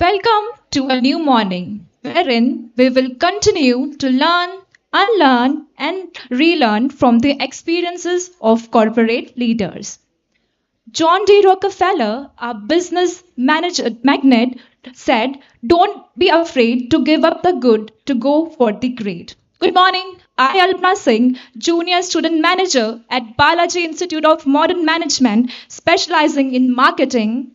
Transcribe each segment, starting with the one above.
Welcome to a new morning wherein we will continue to learn, unlearn, and relearn from the experiences of corporate leaders. John D. Rockefeller, a business manager, magnate, said, "Don't be afraid to give up the good to go for the great." Good morning. I, Alpna Singh, Junior Student Manager at Balaji Institute of Modern Management, specializing in marketing.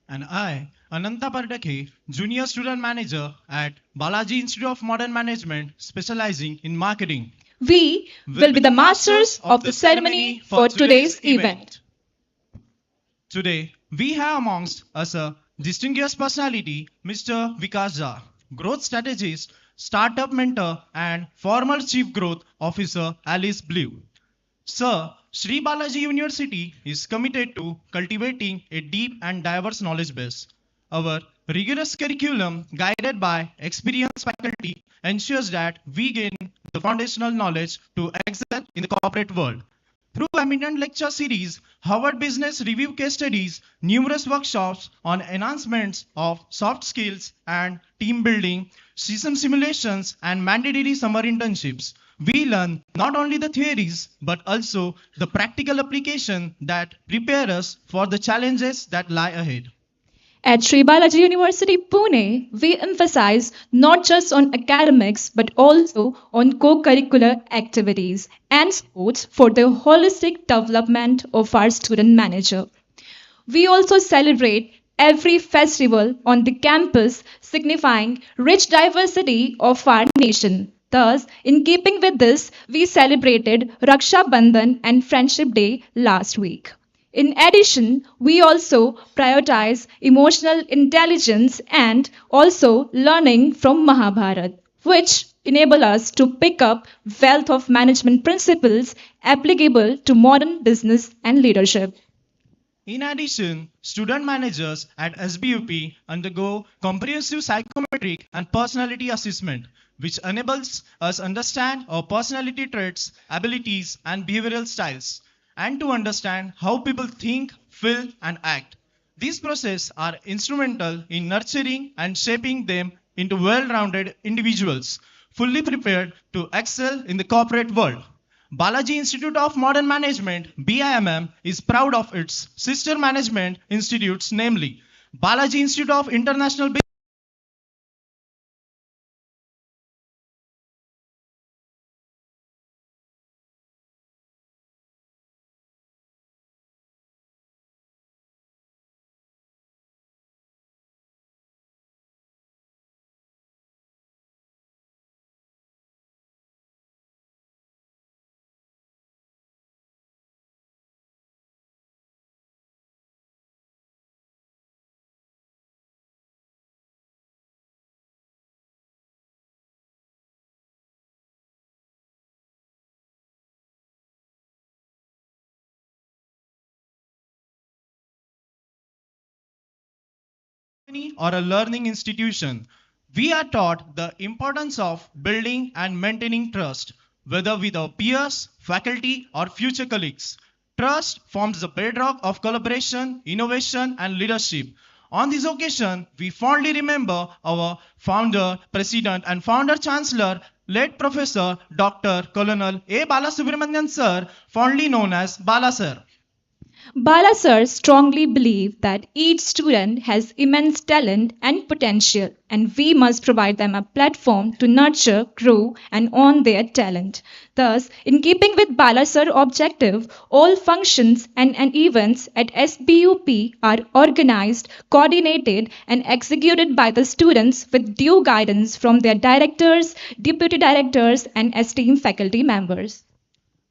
And I, Ananta Pardake, Junior Student Manager at Balaji Institute of Modern Management, specializing in marketing, We will will be be the the masters masters of of the the ceremony ceremony for for today's today's event. event. Today, we have amongst us a distinguished personality, Mr. Vikash Jha, growth strategist, startup mentor, and former Chief Growth Officer, Alice Blue. Sir, Sri Balaji University is committed to cultivating a deep and diverse knowledge base. Our rigorous curriculum, guided by experienced faculty, ensures that we gain the foundational knowledge to excel in the corporate world. Through eminent lecture series, Harvard Business Review case studies, numerous workshops on enhancements of soft skills and team building, system simulations, and mandatory summer internships, we learn not only the theories but also the practical application that prepare us for the challenges that lie ahead. At Sri Balaji University, Pune, we emphasize not just on academics but also on co curricular activities and sports for the holistic development of our student manager. We also celebrate every festival on the campus, signifying rich diversity of our nation. Thus, in keeping with this, we celebrated Raksha Bandhan and Friendship Day last week. In addition, we also prioritize emotional intelligence and also learning from Mahabharata, which enable us to pick up wealth of management principles applicable to modern business and leadership. In addition, student managers at SBUP undergo comprehensive psychometric and personality assessment, which enables us understand our personality traits, abilities, and behavioral styles, and to understand how people think, feel, and act. These processes are instrumental in nurturing and shaping them into well-rounded individuals, fully prepared to excel in the corporate world. Balaji Institute of Modern Management (BIMM) is proud of its sister management institutes, namely Balaji Institute of International Business or a learning institution. We are taught the importance of building and maintaining trust, whether with our peers, faculty, or future colleagues. Trust forms the bedrock of collaboration, innovation, and leadership. On this occasion, we fondly remember our founder, president, and founder chancellor, late Professor Dr. Colonel A. Balasubramanian Sir, fondly known as Bala Sir. Bala sir strongly believed that each student has immense talent and potential, and we must provide them a platform to nurture, grow, and own their talent. Thus, in keeping with Bala sir objective, all functions and events at SBUP are organized, coordinated, and executed by the students with due guidance from their directors, deputy directors, and esteemed faculty members.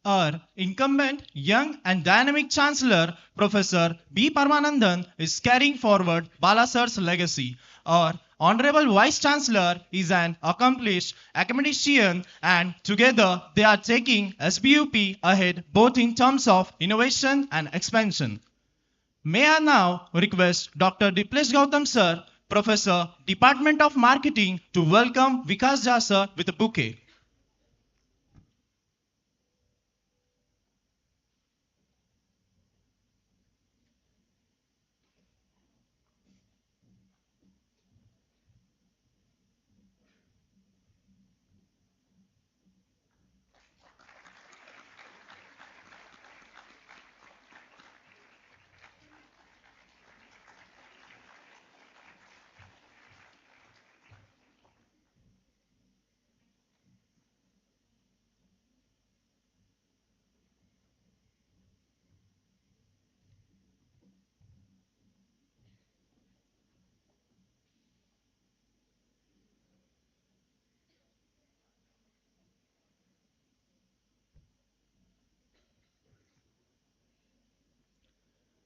Our incumbent, young and dynamic Chancellor, Professor B. Paramanandan, is carrying forward Balasar's legacy. Our Honorable Vice Chancellor is an accomplished academician, and together they are taking SBUP ahead both in terms of innovation and expansion. May I now request Dr. Diplesh Gautam Sir, Professor, Department of Marketing, to welcome Vikash Jha Sir with a bouquet.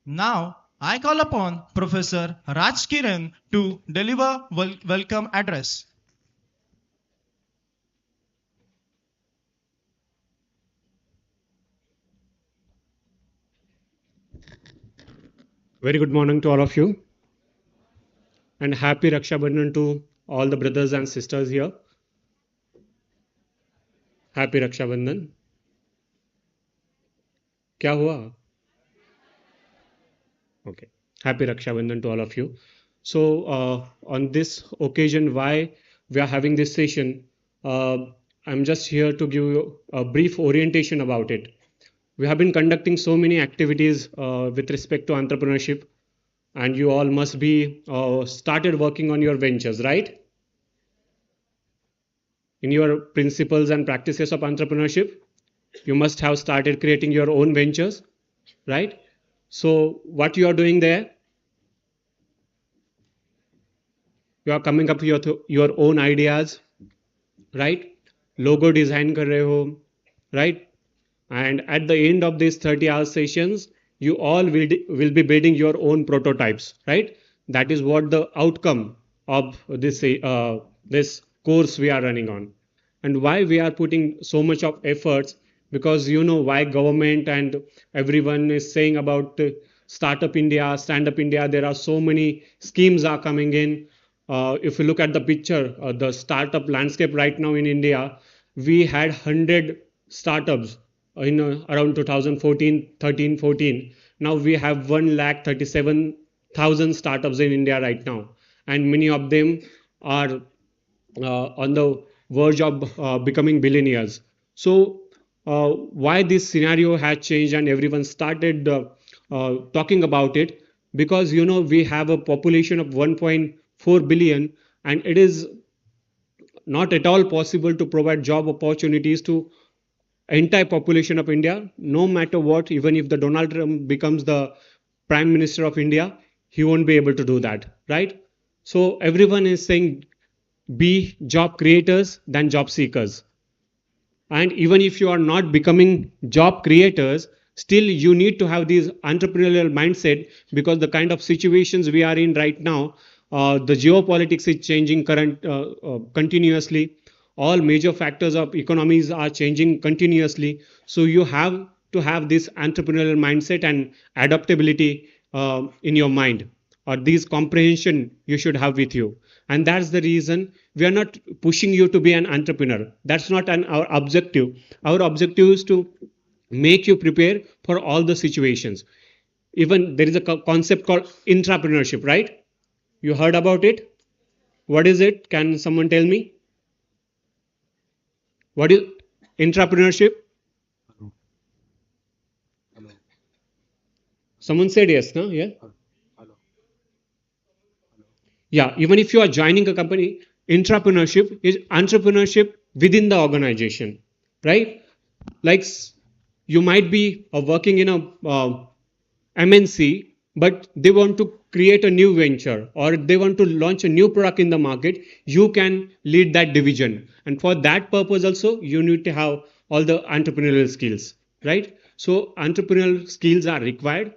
Now, I call upon Professor Raj Kiran to deliver welcome address. Very good morning to all of you, and happy Raksha Bandhan to all the brothers and sisters here. Happy Raksha Bandhan. क्या हुआ? Okay. Happy Raksha Bandhan to all of you. So, on this occasion, why we are having this session, uh, I'm just here to give you a brief orientation about it. We have been conducting so many activities with respect to entrepreneurship, and you all must be started working on your ventures, right? In your principles and practices of entrepreneurship, you must have started creating your own ventures, right? So what you are doing there, you are coming up with your own ideas, right? Logo design kar rahe ho, right? And at the end of these 30-hour sessions, you all will be building your own prototypes, right? That is what the outcome of this course we are running on. And why we are putting so much of efforts, because you know why government and everyone is saying about startup India, stand up India. There are so many schemes are coming in. If you look at the picture, the startup landscape right now in India, we had 100 startups in around 2014, 13, 14. Now we have 1,37,000 startups in India right now, and many of them are on the verge of becoming billionaires. So, why this scenario has changed and everyone started talking about it? Because you know we have a population of 1.4 billion, and it is not at all possible to provide job opportunities to entire population of India, no matter what. Even if the Donald Trump becomes the Prime Minister of India, he won't be able to do that, right? So everyone is saying be job creators than job seekers. And even if you are not becoming job creators, still you need to have this entrepreneurial mindset, because the kind of situations we are in right now, the geopolitics is changing continuously. All major factors of economies are changing continuously. So you have to have this entrepreneurial mindset and adaptability in your mind, or this comprehension you should have with you. And that's the reason we are not pushing you to be an entrepreneur. That's not our objective. Our objective is to make you prepare for all the situations. Even there is a concept called intrapreneurship, right? You heard about it? What is it? Can someone tell me? What is intrapreneurship? Someone said yes, no? Yeah. Yeah, even if you are joining a company, entrepreneurship is entrepreneurship within the organization, right? Like you might be working in a MNC, but they want to create a new venture or they want to launch a new product in the market. You can lead that division, and for that purpose also you need to have all the entrepreneurial skills, right? So entrepreneurial skills are required.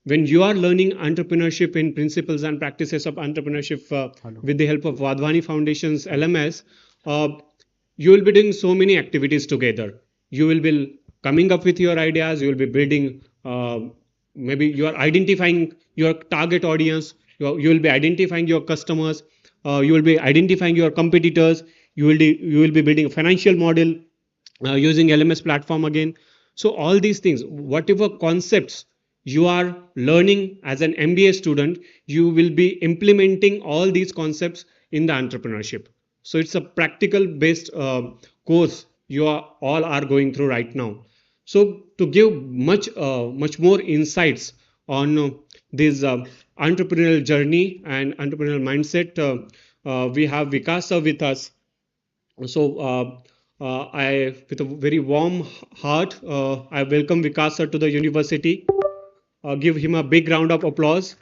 When you are learning entrepreneurship in principles and practices of entrepreneurship with the help of Vadvani Foundation's LMS, uh, you will be doing so many activities together. You will be coming up with your ideas. You will be building. Maybe you are identifying your target audience. You will be identifying your customers. You will be identifying your competitors. You will be building a financial model using LMS platform again. So all these things, whatever concepts you are learning as an MBA student, you will be implementing all these concepts in the entrepreneurship. So it's a practical based course you all are going through right now. So to give much more insights on this entrepreneurial journey and entrepreneurial mindset, we have Vikas with us. So I, with a very warm heart, I welcome Vikas to the university. Give him a big round of applause.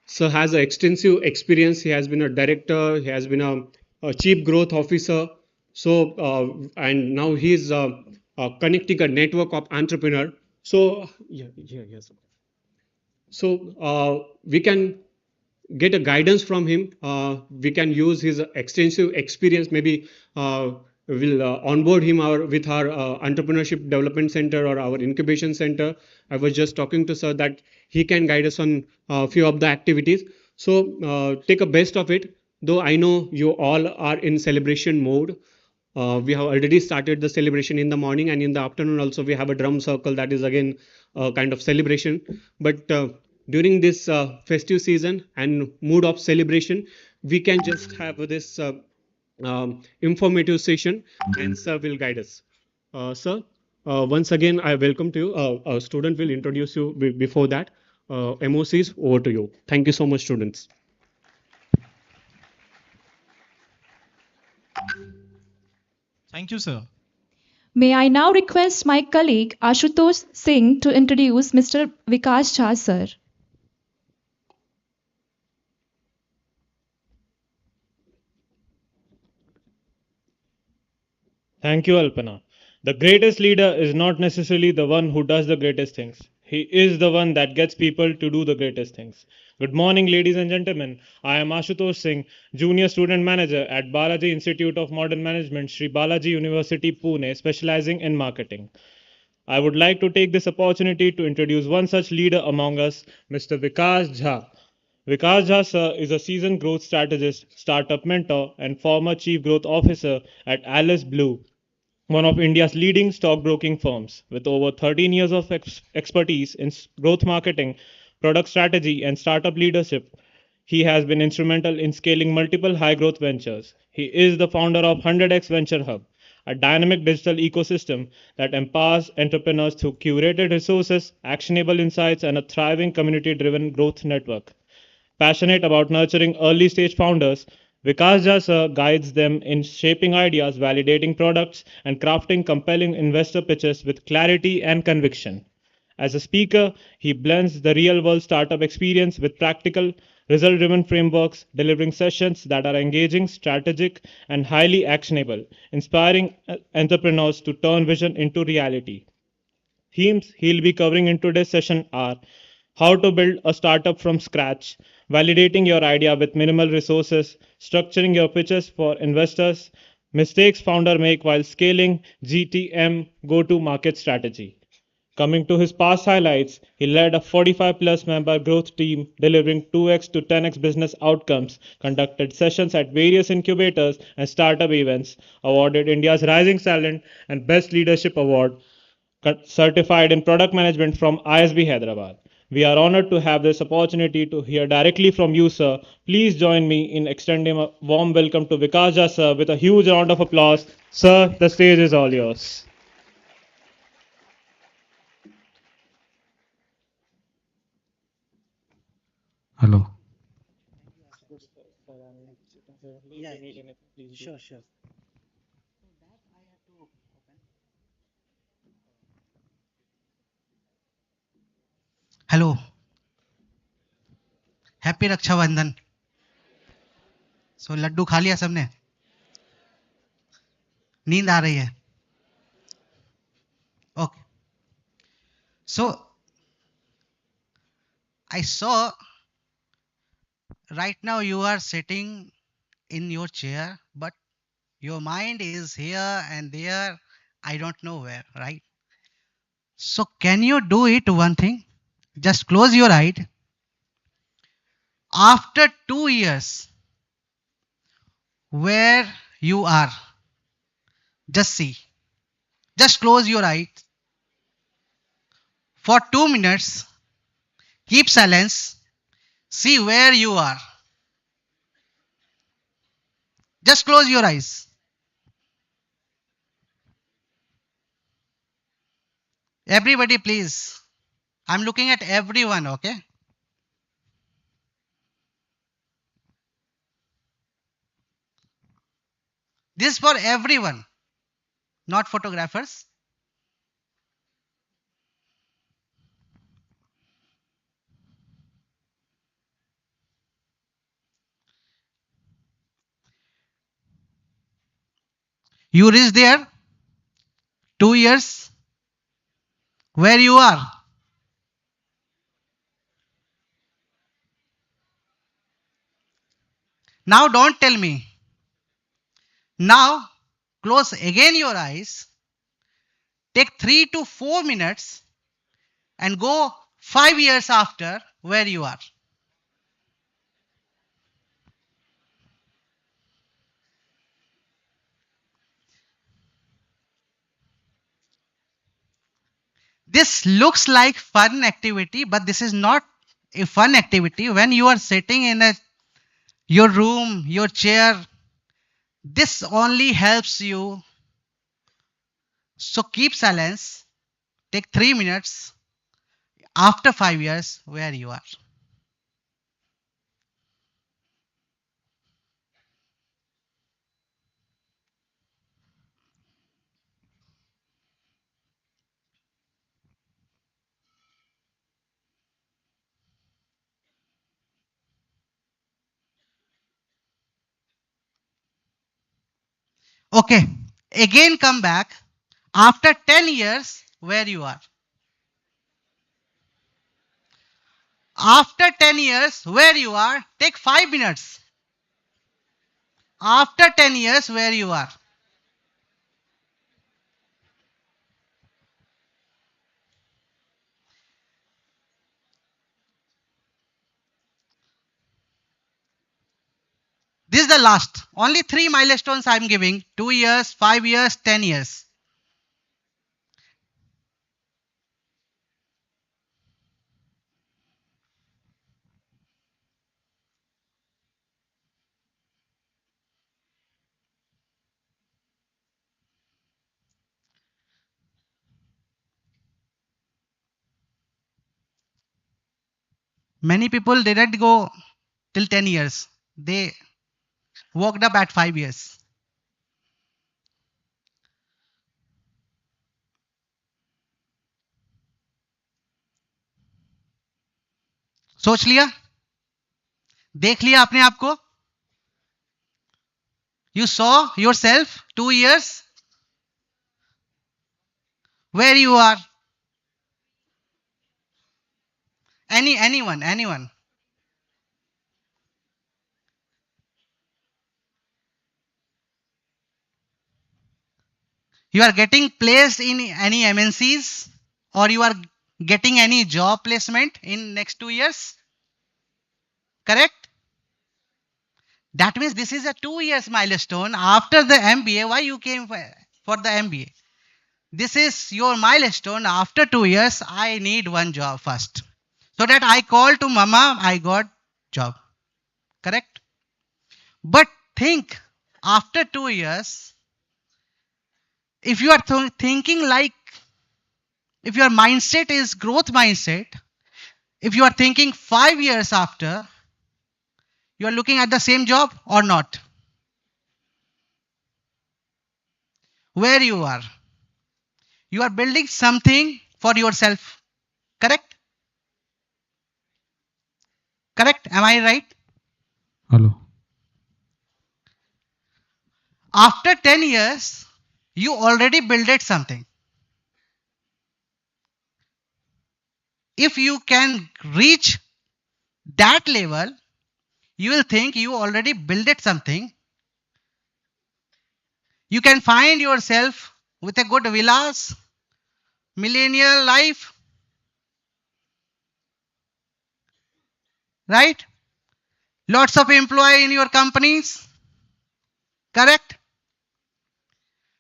Sir has an extensive experience. He has been a director. He has been a chief growth officer. So and now he is connecting a network of entrepreneur. So yes. So we can get a guidance from him. We can use his extensive experience. Maybe we'll onboard him with our entrepreneurship development center or our incubation center. I was just talking to sir that he can guide us on a few of the activities. So take a best of it. Though I know you all are in celebration mode. We have already started the celebration in the morning, and in the afternoon also we have a drum circle that is again a kind of celebration. But during this festive season and mood of celebration, we can just have this informative session, and sir will guide us. Sir, once again I welcome to you. A student will introduce you before that. MOCs, over to you. Thank you so much, students. Thank you, sir. May I now request my colleague Ashutosh Singh to introduce Mr. Vikash Jha, sir. Thank you, Alpana. The greatest leader is not necessarily the one who does the greatest things. He is the one that gets people to do the greatest things. Good morning, ladies and gentlemen. I am Ashutosh Singh, Junior Student Manager at Balaji Institute of Modern Management, Sri Balaji University, Pune, specializing in marketing. I would like to take this opportunity to introduce one such leader among us, Mr. Vikash Jha. Vikash Jha sir is a seasoned growth strategist, startup mentor, and former chief growth officer at Alice Blue, one of India's leading stockbroking firms. With over 13 years of expertise in growth marketing, product strategy, and startup leadership, he has been instrumental in scaling multiple high growth ventures. He is the founder of 100x Venture Hub, a dynamic digital ecosystem that empowers entrepreneurs through curated resources, actionable insights, and a thriving community driven growth network. Passionate about nurturing early stage founders, Vikas Jha sir guides them in shaping ideas, validating products, and crafting compelling investor pitches with clarity and conviction. As a speaker, he blends the real world startup experience with practical, result driven frameworks, delivering sessions that are engaging, strategic, and highly actionable, inspiring entrepreneurs to turn vision into reality. Themes he'll be covering in today's session are how to build a startup from scratch, validating your idea with minimal resources, structuring your pitches for investors, mistakes founder make while scaling, GTM go to market strategy. Coming to his past highlights, he led a 45 plus member growth team delivering 2x to 10x business outcomes, conducted sessions at various incubators and startup events, awarded India's Rising Talent and Best Leadership Award, certified in product management from ISB Hyderabad. We are honored to have this opportunity to hear directly from you, sir. Please join me in extending a warm welcome to Vikash Jha, sir, with a huge round of applause. Sir, the stage is all yours. Hello. Hello. Happy Rakshabandhan. So लड्डू खा लिया सबने. नींद आ रही है. Okay. So I saw right now you are sitting in your chair, but your mind is here and there. I don't know where, right? So can you do it one thing? Just close your eye. After 2 years, where you are, just see. Just close your eyes for 2 minutes. Keep silence. See where you are. Just close your eyes. Everybody, please. I'm looking at everyone, okay? This is for everyone, not photographers. You reach there 2 years, where you are. Now don't tell me. Now close again your eyes, take 3 to 4 minutes and go 5 years after where you are. This looks like fun activity, but this is not a fun activity. When you are sitting in your room, your chair, this only helps you. So keep silence, take 3 minutes after 5 years where you are. Okay, again come back after 10 years where you are. After 10 years where you are, take 5 minutes. After 10 years where you are. This is the last. Only 3 milestones I am giving: 2 years, 5 years, 10 years. Many people didn't go till 10 years. They walked up at 5 years. सोच लिया? देख लिया अपने आप को? You saw yourself 2 years where you are. Anyone. You are getting placed in any MNCs, or you are getting any job placement in next 2 years? Correct? That means this is a 2 years milestone after the MBA. Why you came for the MBA? This is your milestone. After 2 years, I need one job first. So that I call to mama, I got job. Correct? But think, after 2 years, if you are thinking like, if your mindset is growth mindset, if you are thinking 5 years after, you are looking at the same job or not? Where you are? You are building something for yourself. Correct? Correct? Am I right? Hello. After 10 years, you already built something. If you can reach that level, you will think you already built something. You can find yourself with a good villas, millennial life, right? Lots of employee in your companies. Correct?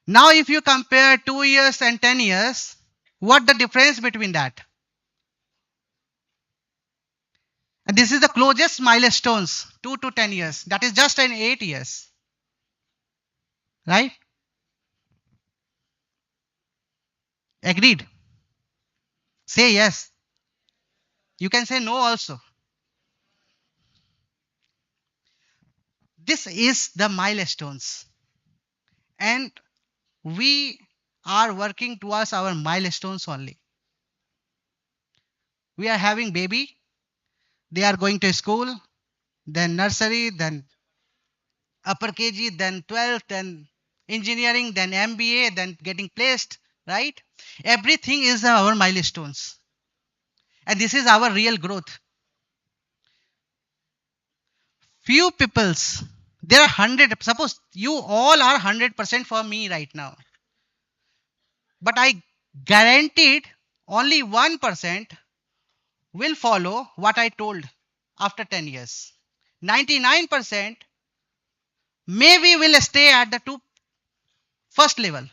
Now, if you compare 2 years and 10 years, what the difference between that? And this is the closest milestones, 2 to 10 years. That is just in 8 years. Right? Agreed? Say yes. You can say no also. This is the milestones. And we are working towards our milestones only. We are having baby. They are going to school, then nursery, then upper KG, then 12th, then engineering, then MBA, then getting placed, right? Everything is our milestones. And this is our real growth. Few peoples, there are 100, suppose you all are 100% for me right now. But I guaranteed only 1% will follow what I told after 10 years. 99% maybe will stay at the first level.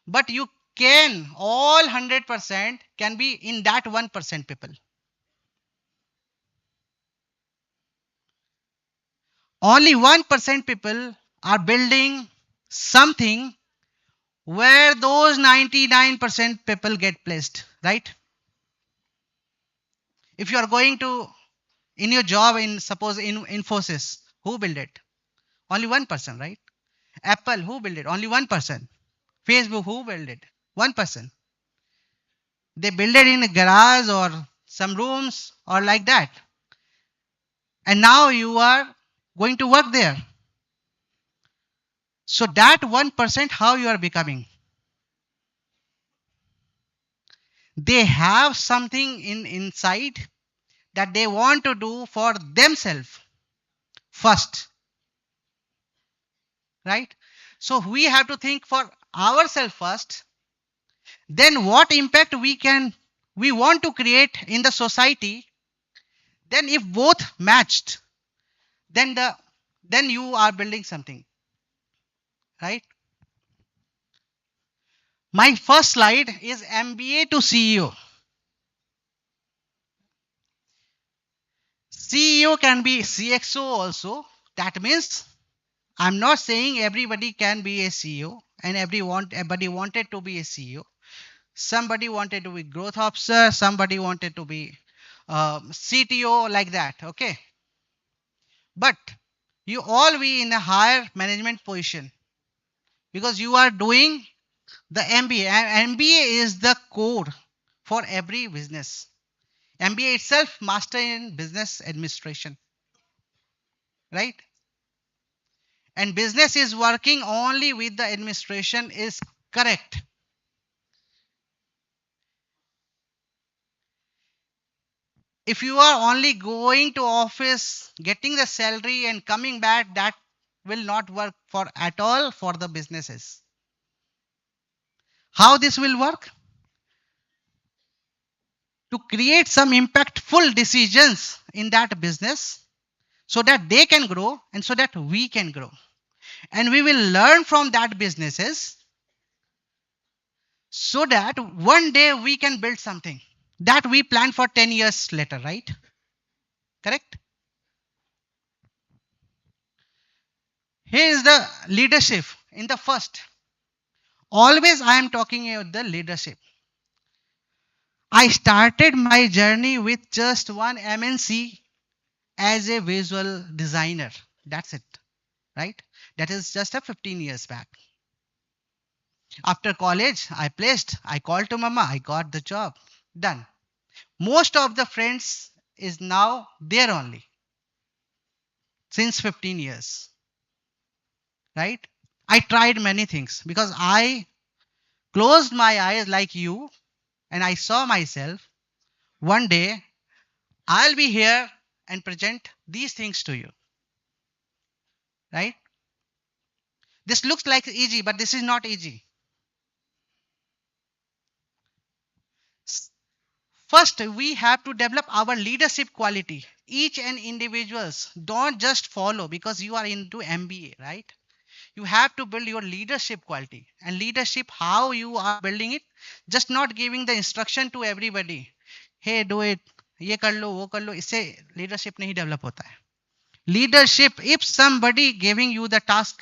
But you can, all 100% can be in that 1% people. Only 1% people are building something where those 99% people get placed, right? If you are going to, in your job, in suppose in Infosys, who build it? Only 1%, right? Apple, who build it? Only 1%. Facebook, who build it? 1%. They build it in a garage or some rooms or like that. And now you are going to work there. So that 1%, how you are becoming? They have something inside that they want to do for themselves first, right? So we have to think for ourselves first, then what impact we want to create in the society. Then if both matched, then you are building something, right? My first slide is MBA to CEO. CEO can be CXO also. That means I'm not saying everybody can be a CEO and everybody wanted to be a CEO. Somebody wanted to be growth officer, somebody wanted to be CTO, like that, okay? But you all be in a higher management position because you are doing the MBA. And MBA is the core for every business. MBA itself, Master in Business Administration, right? And business is working only with the administration is correct. If you are only going to office, getting the salary and coming back, that will not work for at all for the businesses. How this will work? To create some impactful decisions in that business so that they can grow and so that we can grow. And we will learn from that businesses so that one day we can build something that we plan for 10 years later, right? Correct? Here is the leadership in the first. Always I am talking about the leadership. I started my journey with just one MNC as a visual designer. That's it, right? That is just a 15 years back. After college, I called to mama, I got the job, done. Most of the friends is now there only since 15 years, right? I tried many things because I closed my eyes like you and I saw myself one day I'll be here and present these things to you, right? This looks like easy, but this is not easy. First, we have to develop our leadership quality. Each and individuals don't just follow because you are into MBA, right? You have to build your leadership quality. And leadership, how you are building it, just not giving the instruction to everybody. Hey, do it. ये कर लो, वो कर लो. इससे leadership नहीं develop होता है. Leadership, if somebody giving you the task,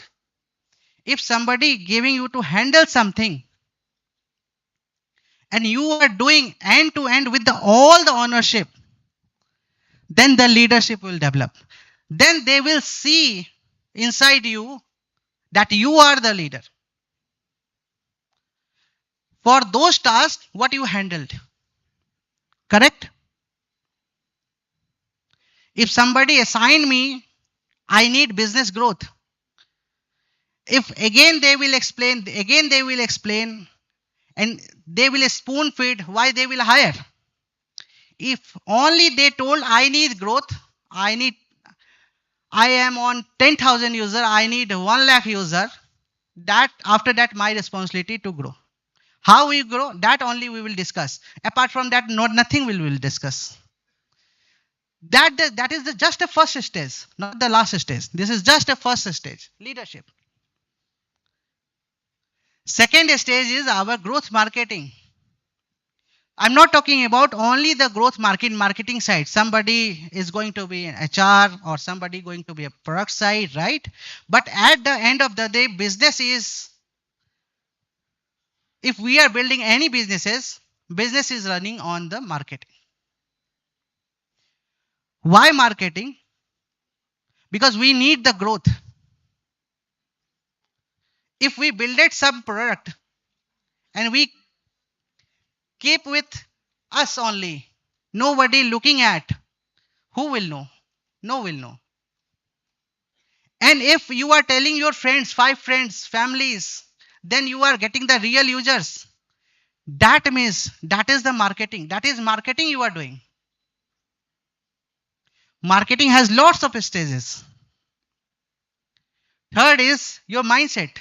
if somebody giving you to handle something, and you are doing end to end with all the ownership, then the leadership will develop. Then they will see inside you that you are the leader. For those tasks, what you handled. Correct? If somebody assigned me, I need business growth. If again they will explain, and they will spoon feed why they will hire. If only they told, I need growth, I am on 10,000 user, I need 1 lakh user, that after that my responsibility to grow. How we grow, that only we will discuss. Apart from that, nothing we will discuss. That is just a first stage, not the last stage. This is just a first stage, leadership. Second stage is our growth marketing. I'm not talking about only the growth marketing side. Somebody is going to be an HR or somebody going to be a product side, right? But at the end of the day, business is, if we are building any businesses, business is running on the marketing. Why marketing? Because we need the growth. If we build some product and we keep with us only, nobody looking at, who will know? No will know. And if you are telling your friends, 5 friends, families, then you are getting the real users. That means that is the marketing. That is marketing you are doing. Marketing has lots of stages. Third is your mindset.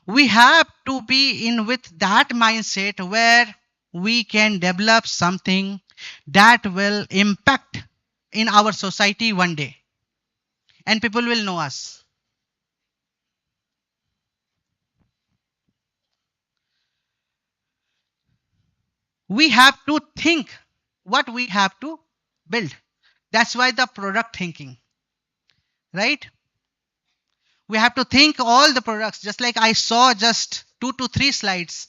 We have to be in with that mindset where we can develop something that will impact in our society one day, and people will know us. We have to think what we have to build. That's why the product thinking, right? We have to think all the products, just like I saw just 2 to 3 slides,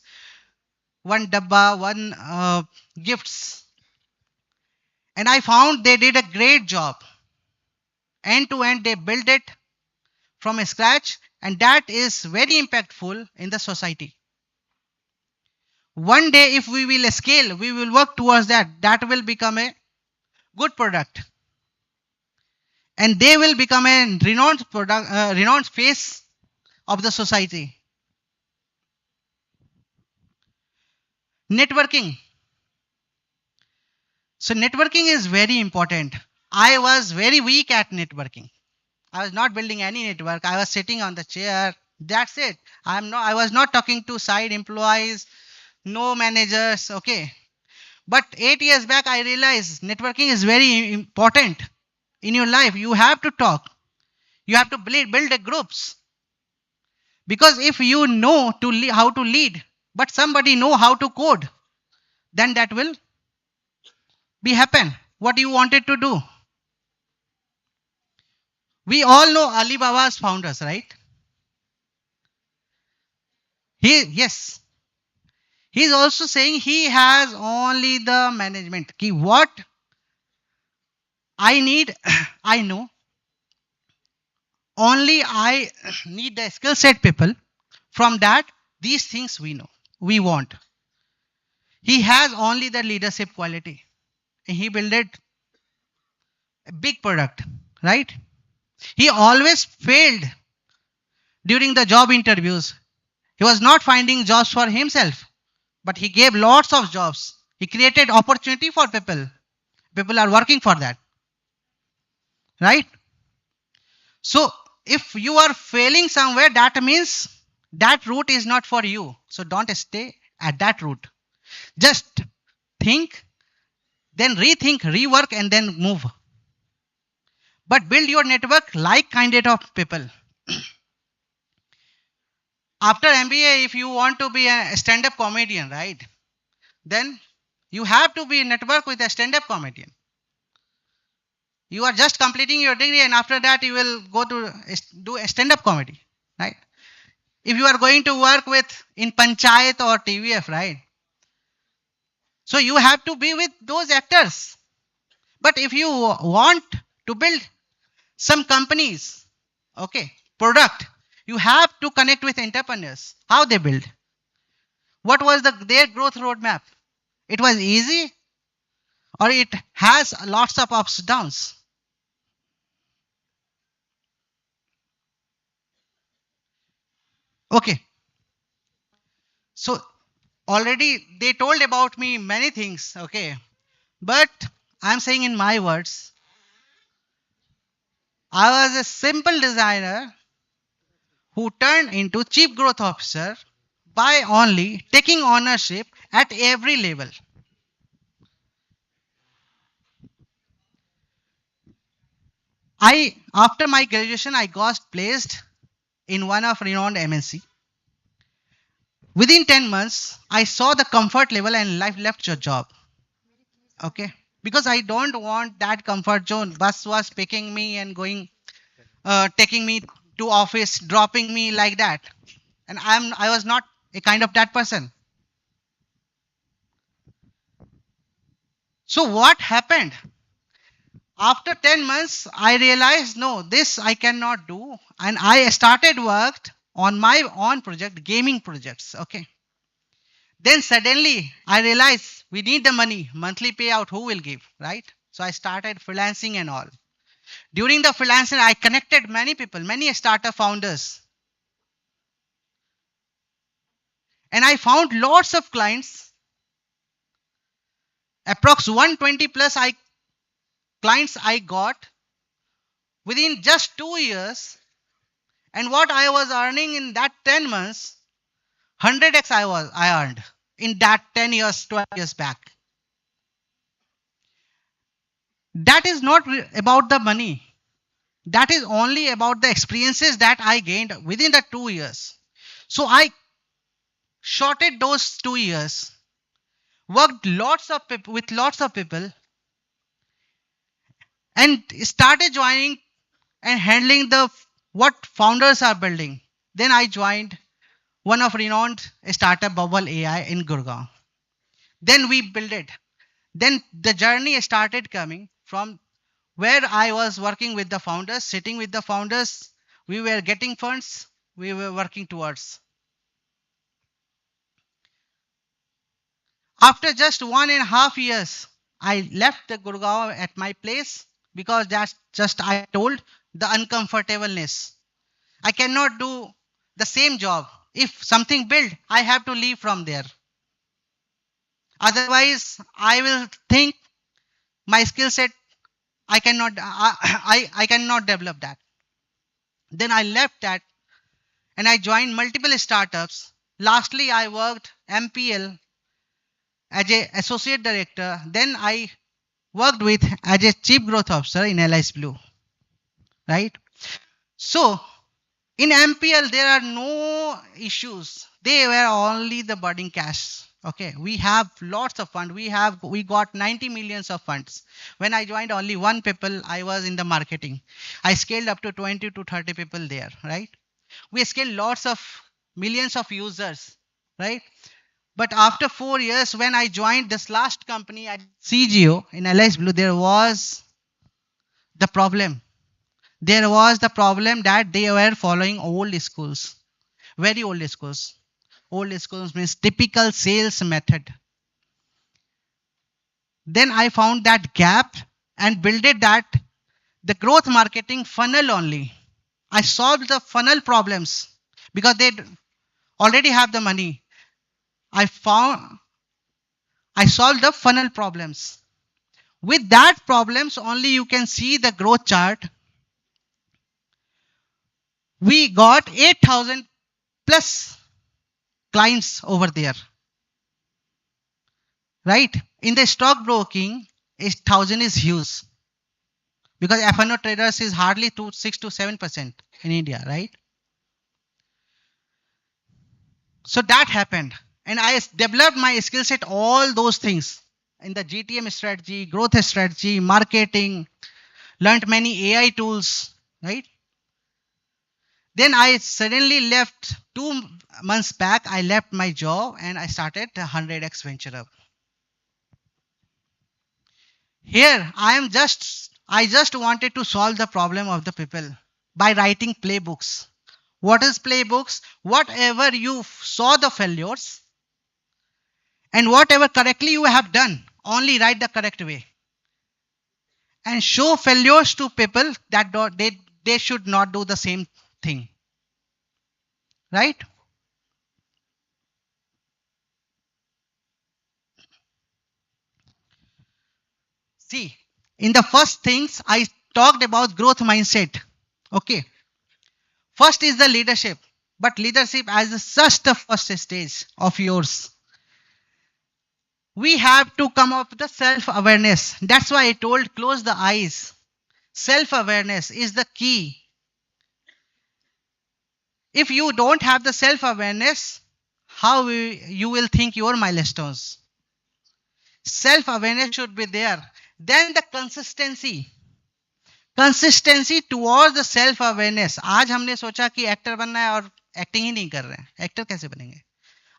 one dabba, one gifts, and I found they did a great job. End to end, they built it from scratch, and that is very impactful in the society. One day, if we will scale, we will work towards that. That will become a good product, and they will become a renowned product, renowned face of the society. Networking. So networking is very important. I was very weak at networking. I was not building any network. I was sitting on the chair. That's it. I was not talking to side employees, no managers. Okay. But 8 years back, I realized networking is very important in your life. You have to talk. You have to build a groups. Because if you know how to lead, but somebody know how to code, then that will be happen. What you wanted to do. We all know Alibaba's founders, right? Yes. He's also saying he has only the management. Ki what I need, I know. Only I need the skill set people. From that, these things we know, we want. He has only the leadership quality. He built a big product, right? He always failed during the job interviews. He was not finding jobs for himself, but he gave lots of jobs. He created opportunity for people. People are working for that, right? So if you are failing somewhere, that means that route is not for you. So don't stay at that route. Just think, then rethink, rework, and then move. But build your network like kind of people. After MBA, if you want to be a stand-up comedian, right, then you have to be network with a stand-up comedian. You are just completing your degree, and after that you will go to do a stand-up comedy, right? If you are going to work with in Panchayat or TVF, right? So you have to be with those actors. But if you want to build some companies, okay, product, you have to connect with entrepreneurs. How they build? What was their growth roadmap? It was easy, or it has lots of ups and downs. Okay. So already they told about me many things, okay? But I'm saying in my words, I was a simple designer who turned into chief growth officer by only taking ownership at every level. After my graduation, I got placed in one of renowned MNC. Within 10 months, I saw the comfort level and life left your job. Okay. Because I don't want that comfort zone. Bus was picking me and going, taking me to office, dropping me like that. And I was not a kind of that person. So what happened? After 10 months, I realized, no, this I cannot do. And I started worked on my own project, gaming projects. Okay. Then suddenly I realized we need the money, monthly payout, who will give, right? So I started freelancing and all. During the freelancing, I connected many people, many startup founders. And I found lots of clients, approx 120 plus clients I got within just 2 years. And what I was earning in that 10 months, 100x I earned in that 10 years, 12 years back. That is not about the money. That is only about the experiences that I gained within the 2 years. So I shorted those 2 years, worked lots of people with lots of people, and started joining and handling the what founders are building. Then I joined one of renowned startup Bubble AI in Gurgaon. Then we built it. Then the journey started coming from where I was working with the founders, sitting with the founders. We were getting funds. We were working towards. After just 1.5 years, I left the Gurgaon at my place because that's just I told the uncomfortableness. I cannot do the same job. If something built, I have to leave from there. Otherwise, I will think my skill set I cannot develop that. Then I left that and I joined multiple startups. Lastly, I worked MPL as a associate director. Then I worked with as a chief growth officer in SBUP, right? So in MPL, there are no issues. They were only the burning cash. Okay, we have lots of funds. We got 90 millions of funds. When I joined, only one people. I was in the marketing. I scaled up to 20 to 30 people there. Right? We scaled lots of millions of users. Right? But after 4 years, when I joined this last company at CGO in LS Blue, there was the problem. There was the problem that they were following old schools, very old schools. Old schools means typical sales method. Then I found that gap and built that the growth marketing funnel only. I solved the funnel problems because they already have the money. I solved the funnel problems. With that problems only you can see the growth chart. We got 8,000 plus clients over there. Right? In the stockbroking, 1,000 is huge. Because F&O traders is hardly 6 to 7% in India, right? So that happened. And I developed my skill set, all those things in the GTM strategy, growth strategy, marketing, learned many AI tools, right? Then I suddenly left 2 months back. I left my job and I started the 100x venture up. Here I just wanted to solve the problem of the people by writing playbooks. What is playbooks? Whatever you saw the failures and whatever correctly you have done, only write the correct way. And show failures to people that they should not do the same thing. Right? See, in the first things, I talked about growth mindset. Okay. First is the leadership. But leadership as just the first stage of yours. We have to come up with the self-awareness. That's why I told close the eyes. Self-awareness is the key. If you don't have the self-awareness, how you will think your milestones? Self-awareness should be there. Then the consistency. Consistency towards the self awareness. आज हमने सोचा कि actor बनना है और acting ही नहीं कर रहे हैं, एक्टर कैसे बनेंगे?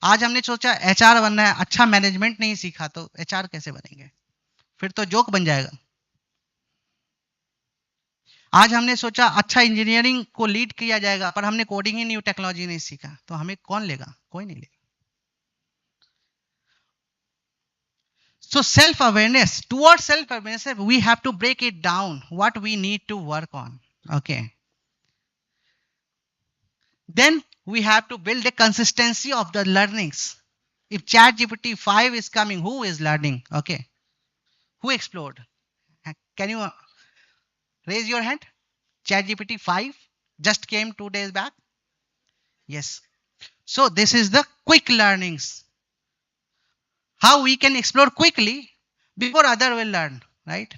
आज हमने सोचा एचआर बनना है, अच्छा मैनेजमेंट नहीं सीखा तो एचआर कैसे बनेंगे? फिर तो जोक बन जाएगा. आज हमने सोचा अच्छा इंजीनियरिंग को लीड किया जाएगा, पर हमने कोडिंग ही न्यू टेक्नोलॉजी नहीं सीखा, तो हमें कौन लेगा? कोई नहीं लेगा. So self-awareness, towards self-awareness, we have to break it down, what we need to work on. Okay. Then we have to build a consistency of the learnings. If ChatGPT 5 is coming, who is learning? Okay. Who explored? Can you raise your hand? ChatGPT 5 just came 2 days back. Yes. So this is the quick learnings. How we can explore quickly before other will learn, right?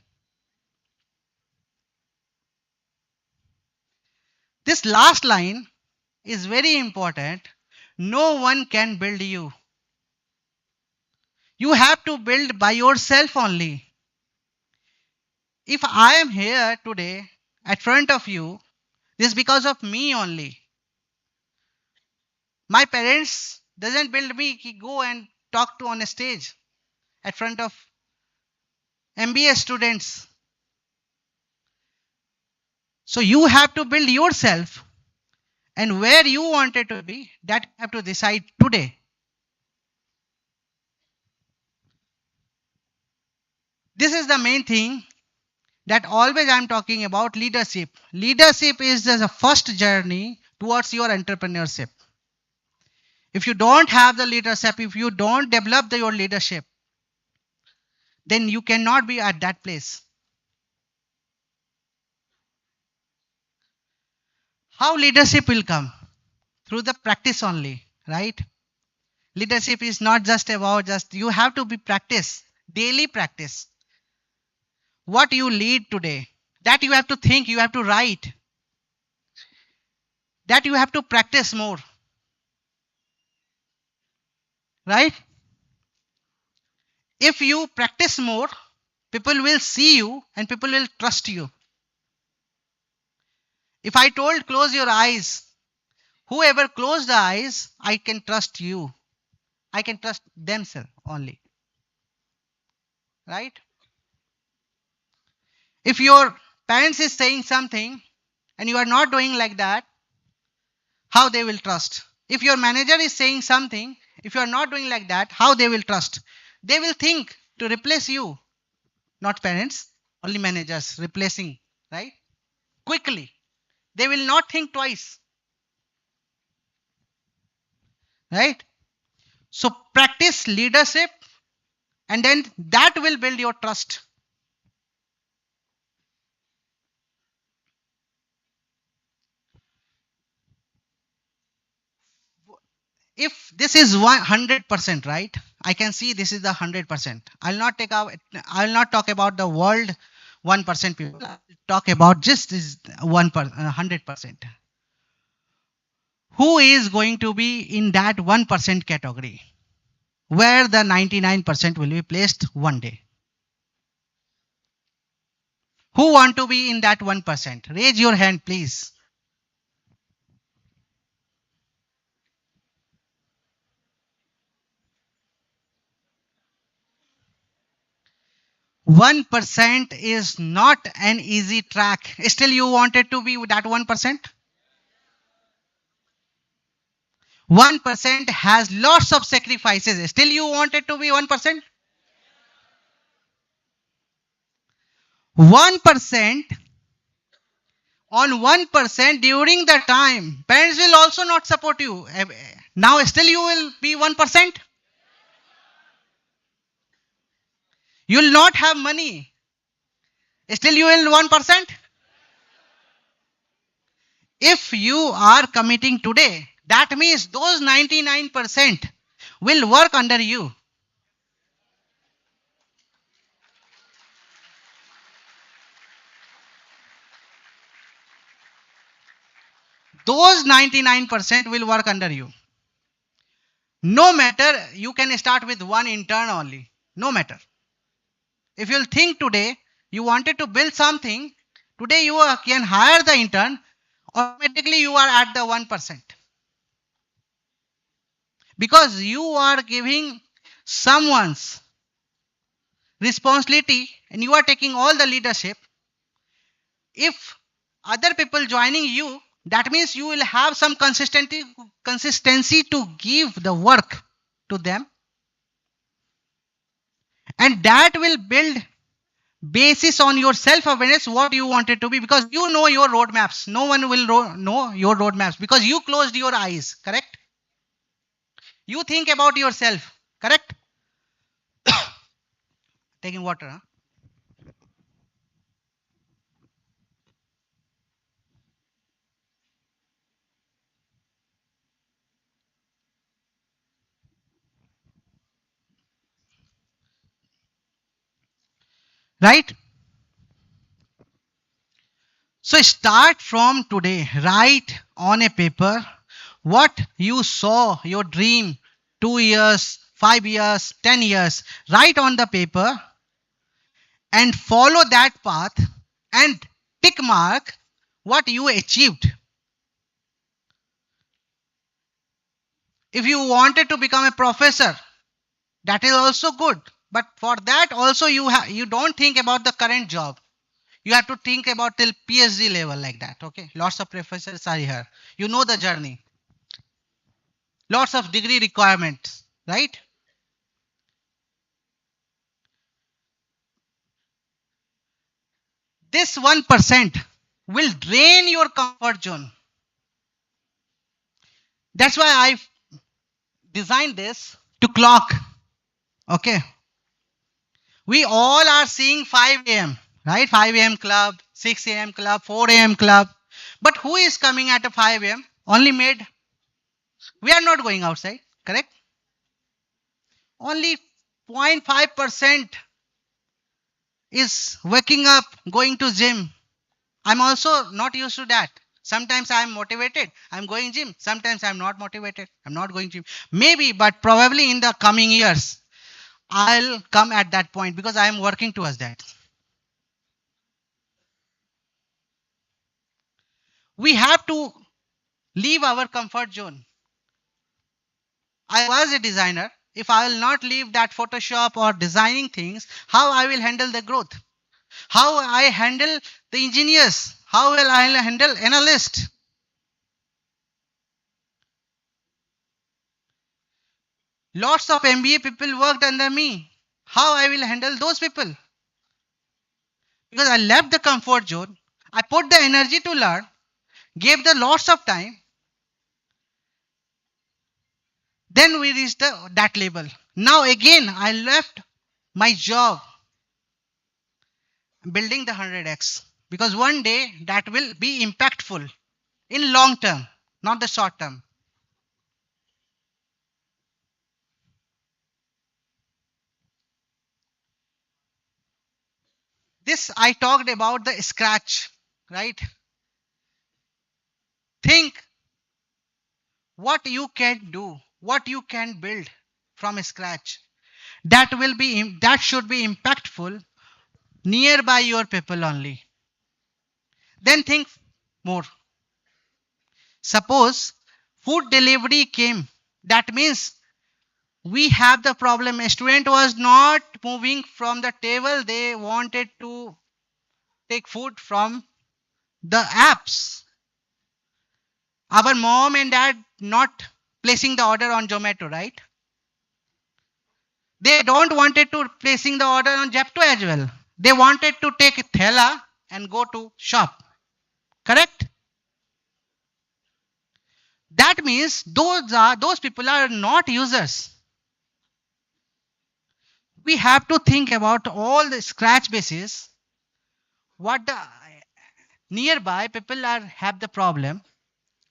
This last line is very important. No one can build you. You have to build by yourself only. If I am here today at front of you, this is because of me only. My parents doesn't build me to go and talk to on a stage at front of MBA students. So you have to build yourself, and where you want it to be, that you have to decide today. This is the main thing that always I'm talking about, leadership. Leadership is the first journey towards your entrepreneurship. If you don't have the leadership, if you don't develop your leadership, then you cannot be at that place. How leadership will come? Through the practice only, right? Leadership is not just about you have to be practice, daily practice. What you lead today, that you have to think, you have to write, that you have to practice more. Right? If you practice more, people will see you and people will trust you. If I told close your eyes, whoever closed the eyes, I can trust you. I can trust themselves only. Right? If your parents is saying something and you are not doing like that, how they will trust? If your manager is saying something, if you are not doing like that, how they will trust? They will think to replace you. Not parents, only managers replacing, right? Quickly. They will not think twice. Right? So practice leadership, and then that will build your trust. If this is 100%, right? I can see this is the 100%. I'll not talk about the world 1% people. I'll talk about just this 100%. Who is going to be in that 1% category, where the 99% will be placed one day? Who want to be in that 1%? Raise your hand, please. 1% is not an easy track. Still you wanted to be that 1%? 1% has lots of sacrifices. Still you wanted to be 1%? 1% on 1% during the time, parents will also not support you. Now still you will be 1%? You will not have money. Still you will 1%. If you are committing today, that means those 99% will work under you. Those 99% will work under you. No matter, you can start with one intern only. No matter. If you'll think today, you wanted to build something, today you can hire the intern, automatically you are at the 1%. Because you are giving someone's responsibility and you are taking all the leadership. If other people joining you, that means you will have some consistency to give the work to them, and that will build basis on your self-awareness what you wanted to be, because you know your roadmaps. No one will know your roadmaps because you closed your eyes. Correct? You think about yourself. Correct? Taking water, huh? Right? So start from today. Write on a paper what you saw, your dream, 2 years, 5 years, 10 years. Write on the paper and follow that path and tick mark what you achieved. If you wanted to become a professor, that is also good. But for that also you don't think about the current job. You have to think about till PhD level like that. Okay. Lots of professors are here. You know the journey. Lots of degree requirements, right? This 1% will drain your comfort zone. That's why I designed this to clock. Okay. We all are seeing 5 a.m., right? 5 a.m. club, 6 a.m. club, 4 a.m. club. But who is coming at a 5 a.m.? Only maid. We are not going outside, correct? Only 0.5% is waking up, going to gym. I'm also not used to that. Sometimes I'm motivated, I'm going gym. Sometimes I'm not motivated, I'm not going gym. Maybe, but probably in the coming years, I'll come at that point because I am working towards that. We have to leave our comfort zone. I was a designer. If I will not leave that Photoshop or designing things, how I will handle the growth? How I handle the engineers? How will I handle analysts? Lots of MBA people worked under me. How I will handle those people? Because I left the comfort zone. I put the energy to learn, gave the lots of time. Then we reached that label. Now again, I left my job building the 100x because one day that will be impactful in long term, not the short term. This I talked about the scratch, right? Think what you can do, what you can build from scratch. That should be impactful nearby your people only. Then think more. Suppose food delivery came. That means we have the problem. A student was not moving from the table. They wanted to take food from the apps. Our mom and dad not placing the order on Zomato, right? They don't wanted to placing the order on Zepto as well. They wanted to take Thela and go to shop. Correct? That means those people are not users. We have to think about all the scratch bases. what the nearby people are have the problem,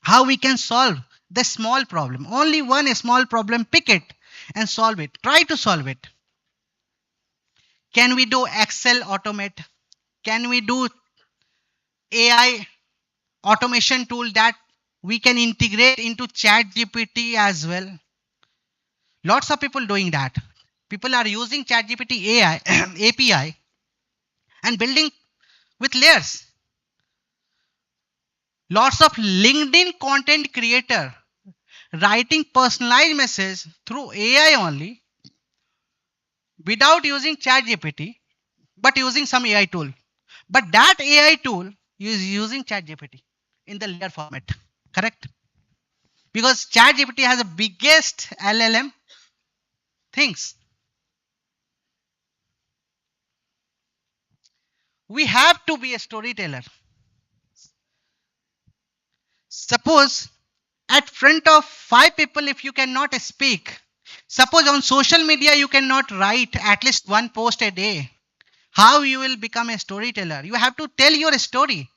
how we can solve the small problem. Only one small problem, pick it and solve it. Try to solve it. Can we do Excel automate? Can we do AI automation tool that we can integrate into chat GPT as well? Lots of people doing that. People are using chat GPT AI API and building with layers. Lots of LinkedIn content creator writing personalized message through AI only without using chat GPT, but using some AI tool. But that AI tool is using chat GPT in the layer format. Correct? Because chat GPT has the biggest LLM things. We have to be a storyteller. Suppose at front of 5 people, if you cannot speak, suppose on social media you cannot write at least one post a day, how you will become a storyteller? You have to tell your story.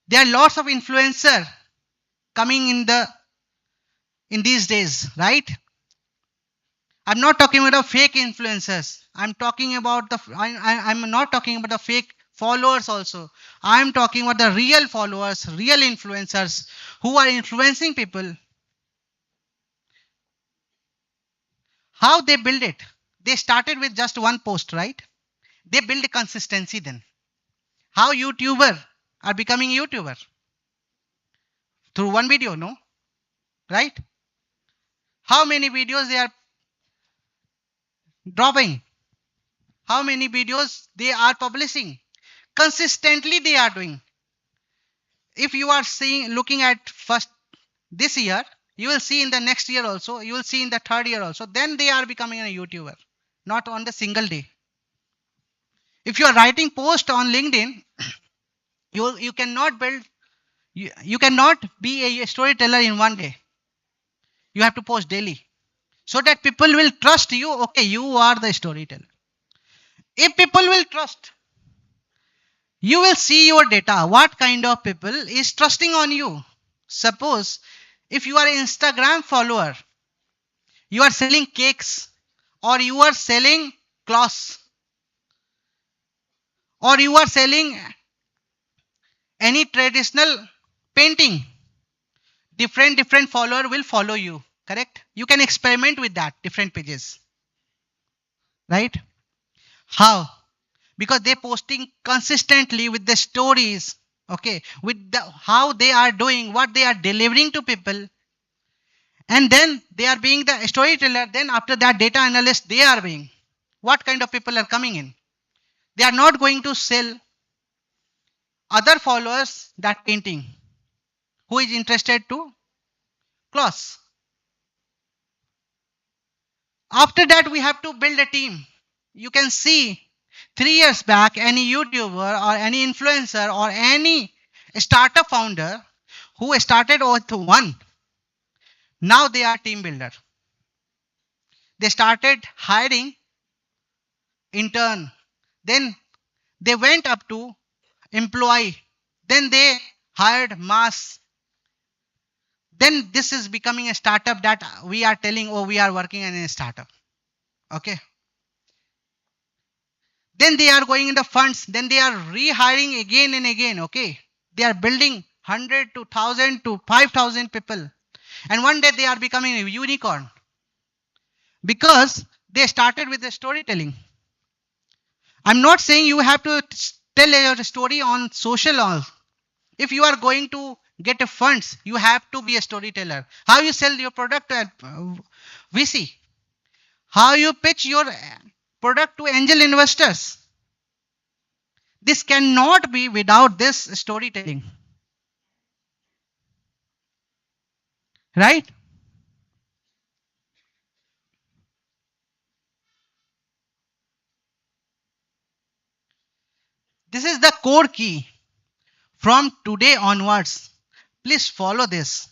There are lots of influencer coming in these days, right? I'm not talking about the fake influencers. I'm talking about I'm not talking about the fake followers also. I'm talking about the real followers, real influencers who are influencing people. How they build it? They started with just one post, right? They build a consistency then. How YouTuber are becoming YouTuber? Through one video, no? Right? How many videos they are dropping? How many videos they are publishing? Consistently they are doing. If you are looking at first this year, you will see in the next year also, you will see in the third year also, then they are becoming a YouTuber, not on the single day. If you are writing post on LinkedIn, you cannot build, you cannot be a storyteller in one day. You have to post daily so that people will trust you. Okay, you are the storyteller. If people will trust, you will see your data. What kind of people is trusting on you? Suppose if you are an Instagram follower, you are selling cakes, or you are selling cloths, or you are selling any traditional painting, different follower will follow you. Correct? You can experiment with that, different pages. Right? How? Because they posting consistently with the stories, okay, with the how they are doing, what they are delivering to people, and then they are being the storyteller. Then after that, data analyst, they are being what kind of people are coming in. They are not going to sell other followers that painting. Who is interested to close? After that, we have to build a team. You can see 3 years back, any YouTuber or any influencer or any startup founder who started with one, now they are team builder. They started hiring intern, then they went up to employee, then they hired mass. Then this is becoming a startup that we are telling, oh, we are working in a startup. Okay. Then they are going in the funds, then they are rehiring again and again. Okay. They are building 100 to 1000 to 5000 people. And one day they are becoming a unicorn because they started with the storytelling. I'm not saying you have to tell your story on social. If you are going to get a funds, you have to be a storyteller. How you sell your product at VC? How you pitch your product to angel investors? This cannot be without this storytelling. Right? This is the core key. From today onwards, please follow this.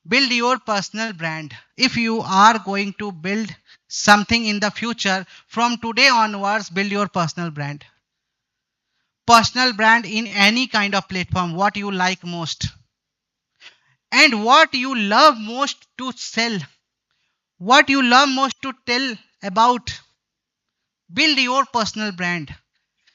Build your personal brand. If you are going to build something in the future, from today onwards, build your personal brand. personal brand in any kind of platform, what you like most and what you love most to sell, what you love most to tell about. Build your personal brand.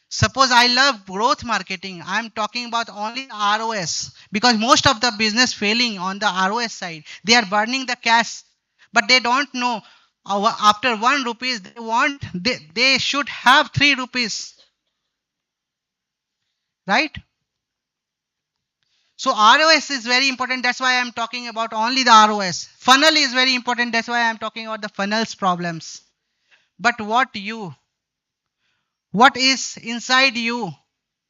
Suppose I love growth marketing. I'm talking about only ROS because most of the business failing on the ROS side. They are burning the cash, but they don't know after 1 rupees they should have 3 rupees, right? So ROS is very important. That's why I'm talking about only the ROS. Funnel is very important. That's why I'm talking about the funnels problems. But what is inside you,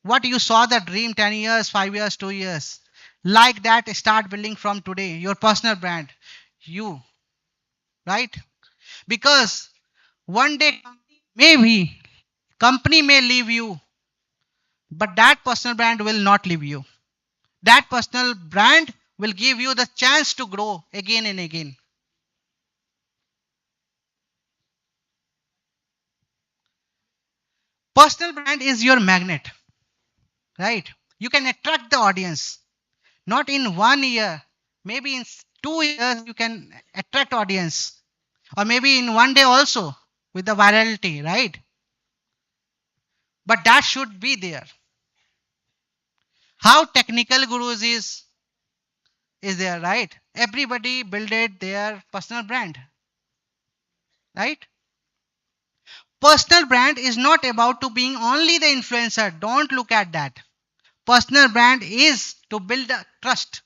what you saw the dream 10 years, 5 years, 2 years, like that, start building from today, your personal brand, you, right? Because one day, maybe company may leave you, but that personal brand will not leave you. That personal brand will give you the chance to grow again and again. Personal brand is your magnet, right? You can attract the audience, not in 1 year, maybe in 2 years you can attract audience, or maybe in 1 day also with the virality, right? But that should be there. How technical gurus is there, right? Everybody builded their personal brand, right? Personal brand is not about to being only the influencer. Don't look at that. Personal brand is to build a trust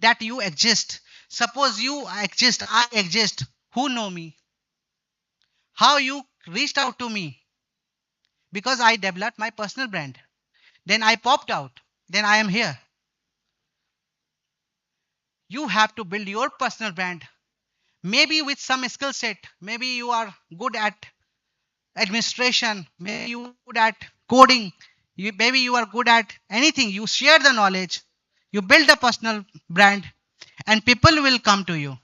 that you exist. Suppose you exist, I exist. Who know me? How you reached out to me? Because I developed my personal brand. Then I popped out. Then I am here. You have to build your personal brand. Maybe with some skill set. Maybe you are good at administration. Maybe you are good at coding. Maybe you are good at anything. You share the knowledge. You build a personal brand and people will come to you.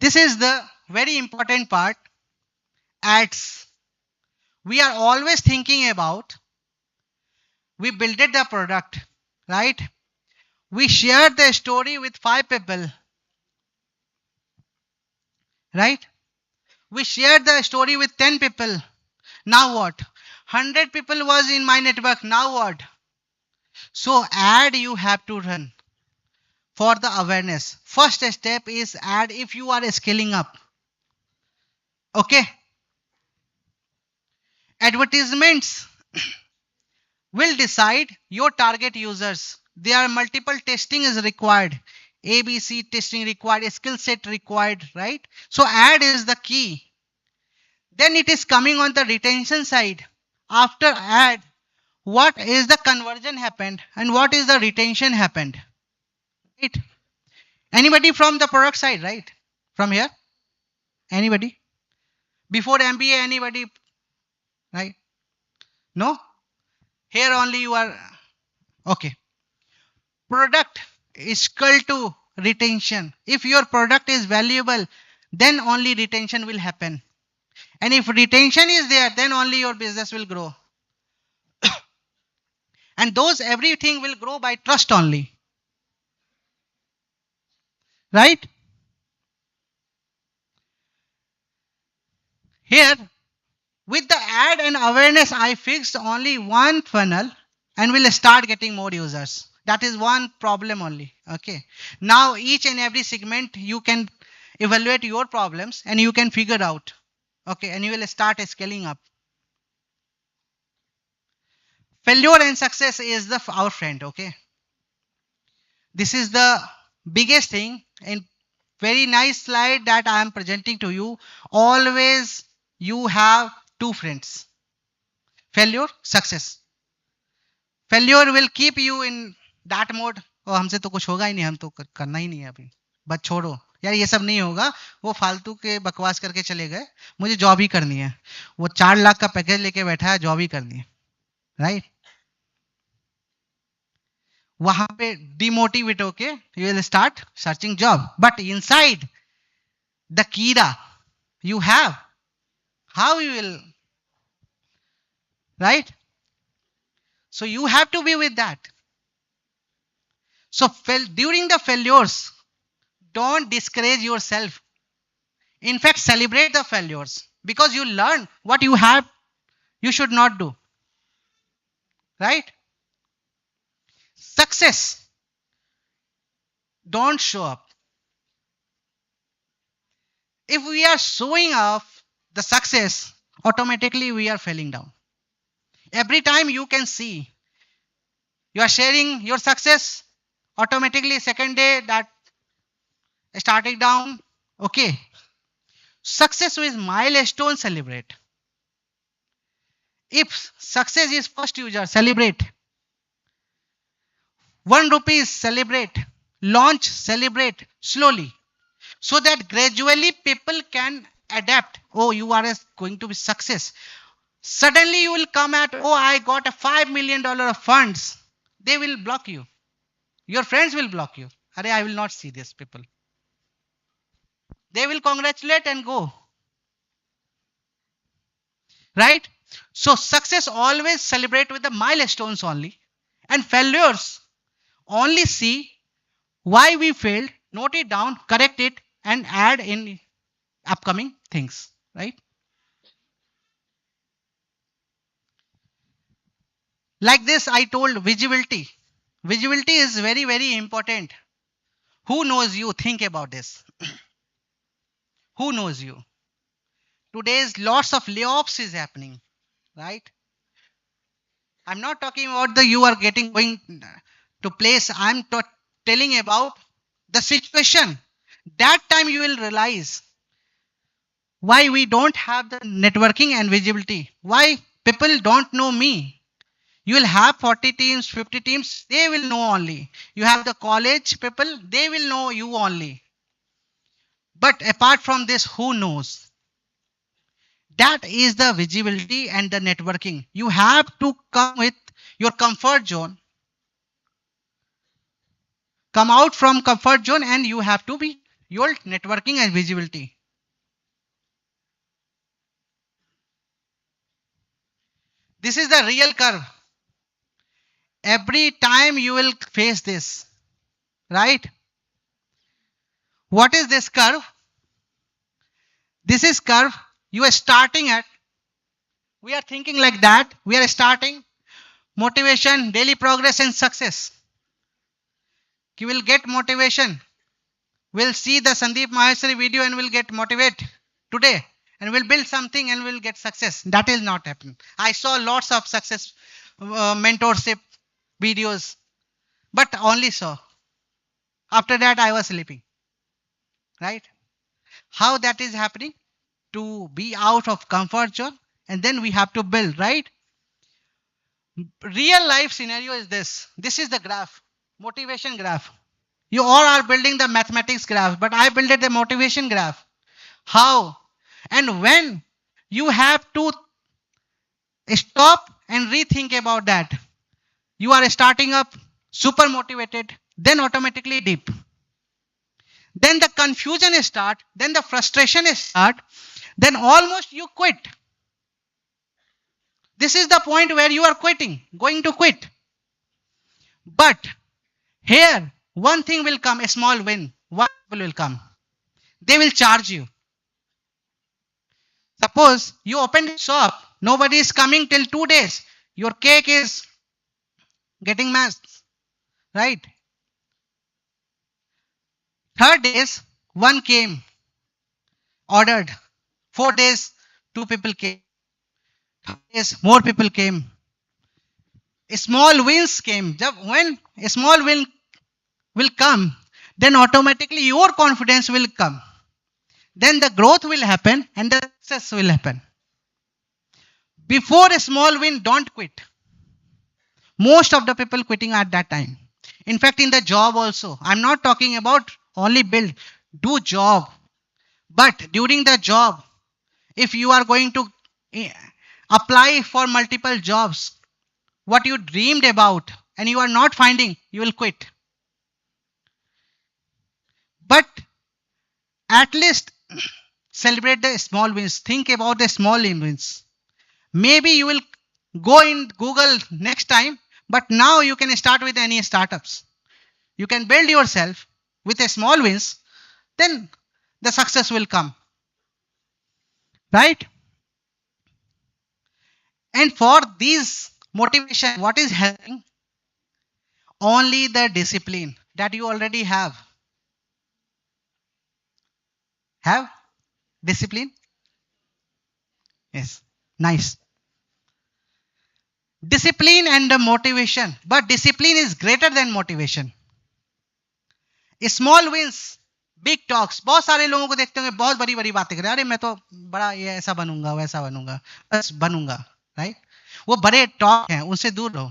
This is the very important part. Ads. We are always thinking about, we built the product, right? We shared the story with 5 people, right? We shared the story with 10 people. Now what? 100 people was in my network. Now what? So ad you have to run for the awareness. First step is ad if you are scaling up. Okay. Advertisements will decide your target users. There are multiple testing is required. ABC testing required, skill set required, right? So ad is the key. Then it is coming on the retention side. After ad, what is the conversion happened and what is the retention happened? Right? Anybody from the product side, right? From here? Anybody? Before MBA, anybody? Right? No? Here only you are. Okay. Product is equal to retention. If your product is valuable, then only retention will happen. And if retention is there, then only your business will grow. And those everything will grow by trust only. Right? Here, with the ad and awareness, I fixed only one funnel and will start getting more users. That is one problem only. Okay. Now, each and every segment, you can evaluate your problems and you can figure out. Okay. And you will start scaling up. Failure and success is our friend. Okay. This is the biggest thing, and very nice slide that I am presenting to you. Always you have two friends. Failure, success. Failure will keep you in that mode. Oh, हमसे तो कुछ होगा ही नहीं, हम तो करना ही नहीं है अभी, बस छोड़ो यार, ये सब नहीं होगा, वो फालतू के बकवास करके चले गए, मुझे जॉब ही करनी है, वो 4 लाख का पैकेज लेके बैठा है, जॉब ही करनी है, राइट? वहां पे डिमोटिवेट होके you will start searching job, but inside the कीड़ा You have. How you will, right? So you have to be with that. So during the failures, don't discourage yourself. In fact, celebrate the failures because you learn what you should not do. Right? Success. Don't show up. If we are showing off the success, automatically we are falling down. Every time you can see you are sharing your success, automatically second day that starting down. Okay. Success with milestone, celebrate. If success is first user, celebrate. 1 rupees, celebrate. Launch, celebrate slowly. So that gradually people can adapt. Oh, you are going to be success. Suddenly you will come at, oh, I got a $5 million of funds. They will block you. Your friends will block you. Arey, I will not see this people. They will congratulate and go. Right? So success always celebrate with the milestones only. And failures only see why we failed, note it down, correct it, and add in upcoming things. Right? Like this, I told visibility. Visibility is very, very important. Who knows you? Think about this. Who knows you? Today's lots of layoffs is happening, right? I'm not talking about the you are going to place. I'm telling about the situation. That time you will realize why we don't have the networking and visibility. Why people don't know me. You will have 40 teams, 50 teams, they will know only. You have the college people, they will know you only. But apart from this, who knows? That is the visibility and the networking. You have to come with your comfort zone. Come out from comfort zone and you have to be your networking and visibility. This is the real curve. Every time you will face this, right? What is this curve? This is curve you are starting at. We are thinking like that. We are starting motivation, daily progress and success. You will get motivation. We'll see the Sandeep Maheshwari video and we'll get motivated today. And we'll build something and we'll get success. That is not happening. I saw lots of success mentorship videos, but only saw. After that, I was sleeping. Right? How that is happening? To be out of comfort zone and then we have to build, right? Real life scenario is this. This is the graph, motivation graph. You all are building the mathematics graph, but I built the motivation graph. How? And when you have to stop and rethink about that, you are starting up super motivated, then automatically dip. Then the confusion start, then the frustration start, then almost you quit. This is the point where you are quitting, going to quit. But here, one thing will come, a small win. One people will come. They will charge you. Suppose you open a shop, nobody is coming till 2 days. Your cake is getting messed, right? 3rd days, one came, ordered. 4 days, 2 people came. 5 days, more people came. Small wins came. When a small win will come, then automatically your confidence will come. Then the growth will happen and the success will happen. Before a small win, don't quit. Most of the people quitting at that time. In fact, in the job also, I'm not talking about only build, do job. But during the job, if you are going to apply for multiple jobs, what you dreamed about and you are not finding, you will quit. But at least Celebrate the small wins. Think about the small wins. Maybe you will go in Google next time, but now you can start with any startups. You can build yourself with a small wins, then the success will come. Right? And for these motivation, what is helping? Only the discipline that you already have. Have discipline? Yes. Nice. Discipline and the motivation. But discipline is greater than motivation. Small wins, big talks. बहुत सारे लोगों को देखते होंगे बहुत बड़ी बड़ी बातें करें, अरे मैं तो बड़ा ये ऐसा बनूंगा वैसा बनूंगा बस बनूंगा, राइट? वो बड़े टॉक हैं, उनसे दूर रहो.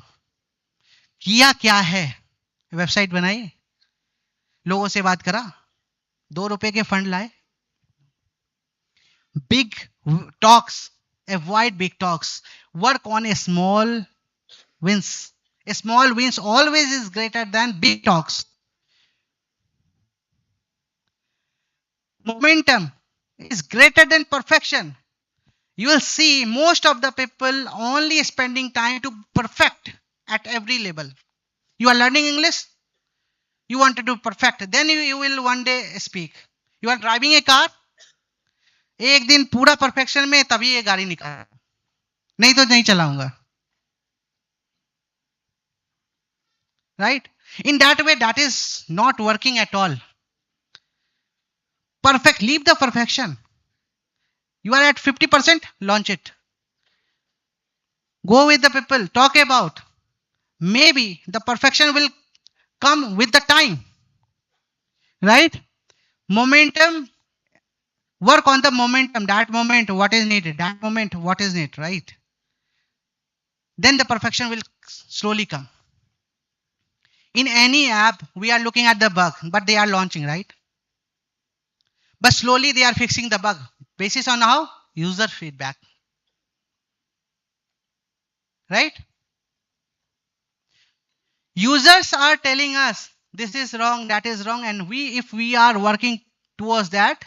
किया क्या है? वेबसाइट बनाई, लोगों से बात करा, ₹2 के फंड लाए. Big talks, avoid big talks. Work on a small wins. A small wins always is greater than big talks. Momentum is greater than perfection. You will see most of the people only spending time to perfect at every level. You are learning English, you want to do perfect, then you will one day speak. You are driving a car, एक दिन पूरा perfection में तभी ये गाड़ी निकाल, नहीं तो नहीं चलाऊंगा. Right? In that way, that is not working at all. Perfect, leave the perfection. You are at 50%, launch it. Go with the people, talk about. Maybe the perfection will come with the time. Right? Momentum. Work on the momentum. That moment, what is needed. That moment, what is needed. Right? Then the perfection will slowly come. In any app, we are looking at the bug, but they are launching, right? But slowly they are fixing the bug. Basis on how? User feedback. Right? Users are telling us this is wrong, that is wrong, and if we are working towards that,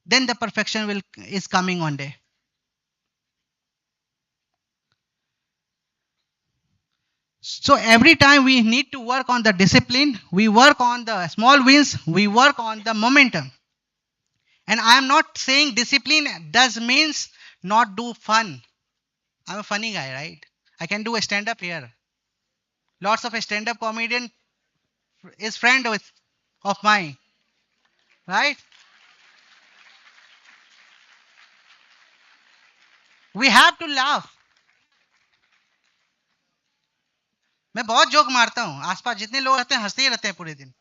then the perfection is coming one day. So every time we need to work on the discipline, we work on the small wins, we work on the momentum. And I am not saying discipline does means not do fun. I'm a funny guy, right? I can do a stand-up here. Lots of a stand-up comedian is friend of mine, right? We have to laugh. मैं बहुत joke मारता हूँ, आसपास जितने लोग रहते हैं हंसते ही रहते हैं पूरे दिन.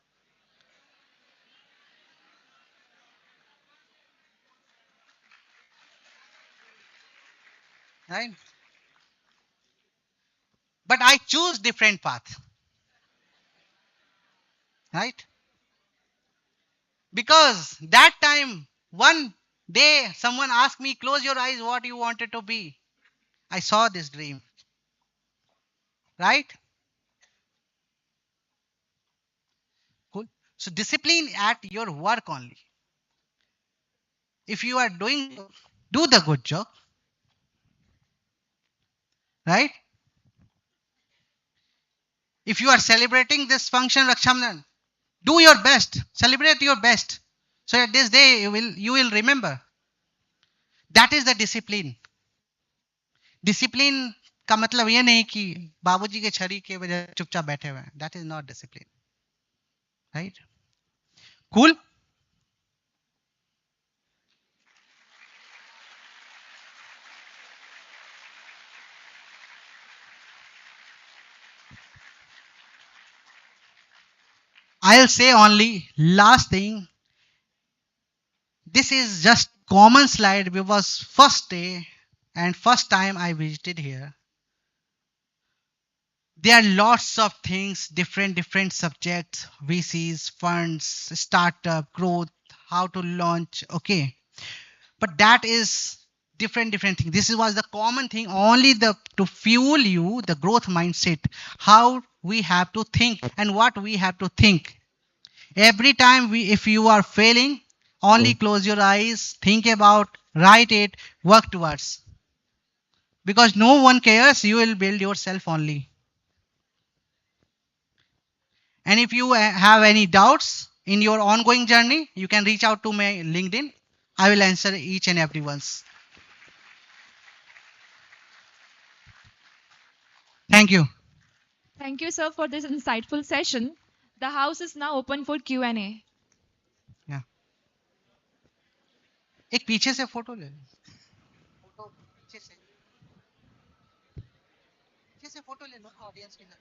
Right? But I choose different path. Right? Because that time, one day, someone asked me, close your eyes, what you wanted to be. I saw this dream. Right? Cool. So discipline at your work only. If you are do the good job. Right? If you are celebrating this function, Rakshamnan, do your best. Celebrate your best. So that this day you will remember. That is the discipline. Discipline का मतलब ये नहीं कि बाबूजी के छड़ी के वजह चुपचाप बैठे हुए हैं. That is not discipline. Right? Cool? I'll say only last thing. This is just common slide because first day and first time I visited here. There are lots of things, different subjects, VCs, funds, startup, growth, how to launch. Okay. But that is different thing. This was the common thing, only to fuel you, the growth mindset, how we have to think and what we have to think. Every time if you are failing, Only close your eyes, think about, write it, work towards. Because no one cares, you will build yourself only. And if you have any doubts in your ongoing journey, you can reach out to my LinkedIn. I will answer each and every one's. Thank you. Thank you, sir, for this insightful session. The house is now open for Q&A. Yeah. एक पीछे से photo ले लो. Photo पीछे से photo ले लो audience के साथ.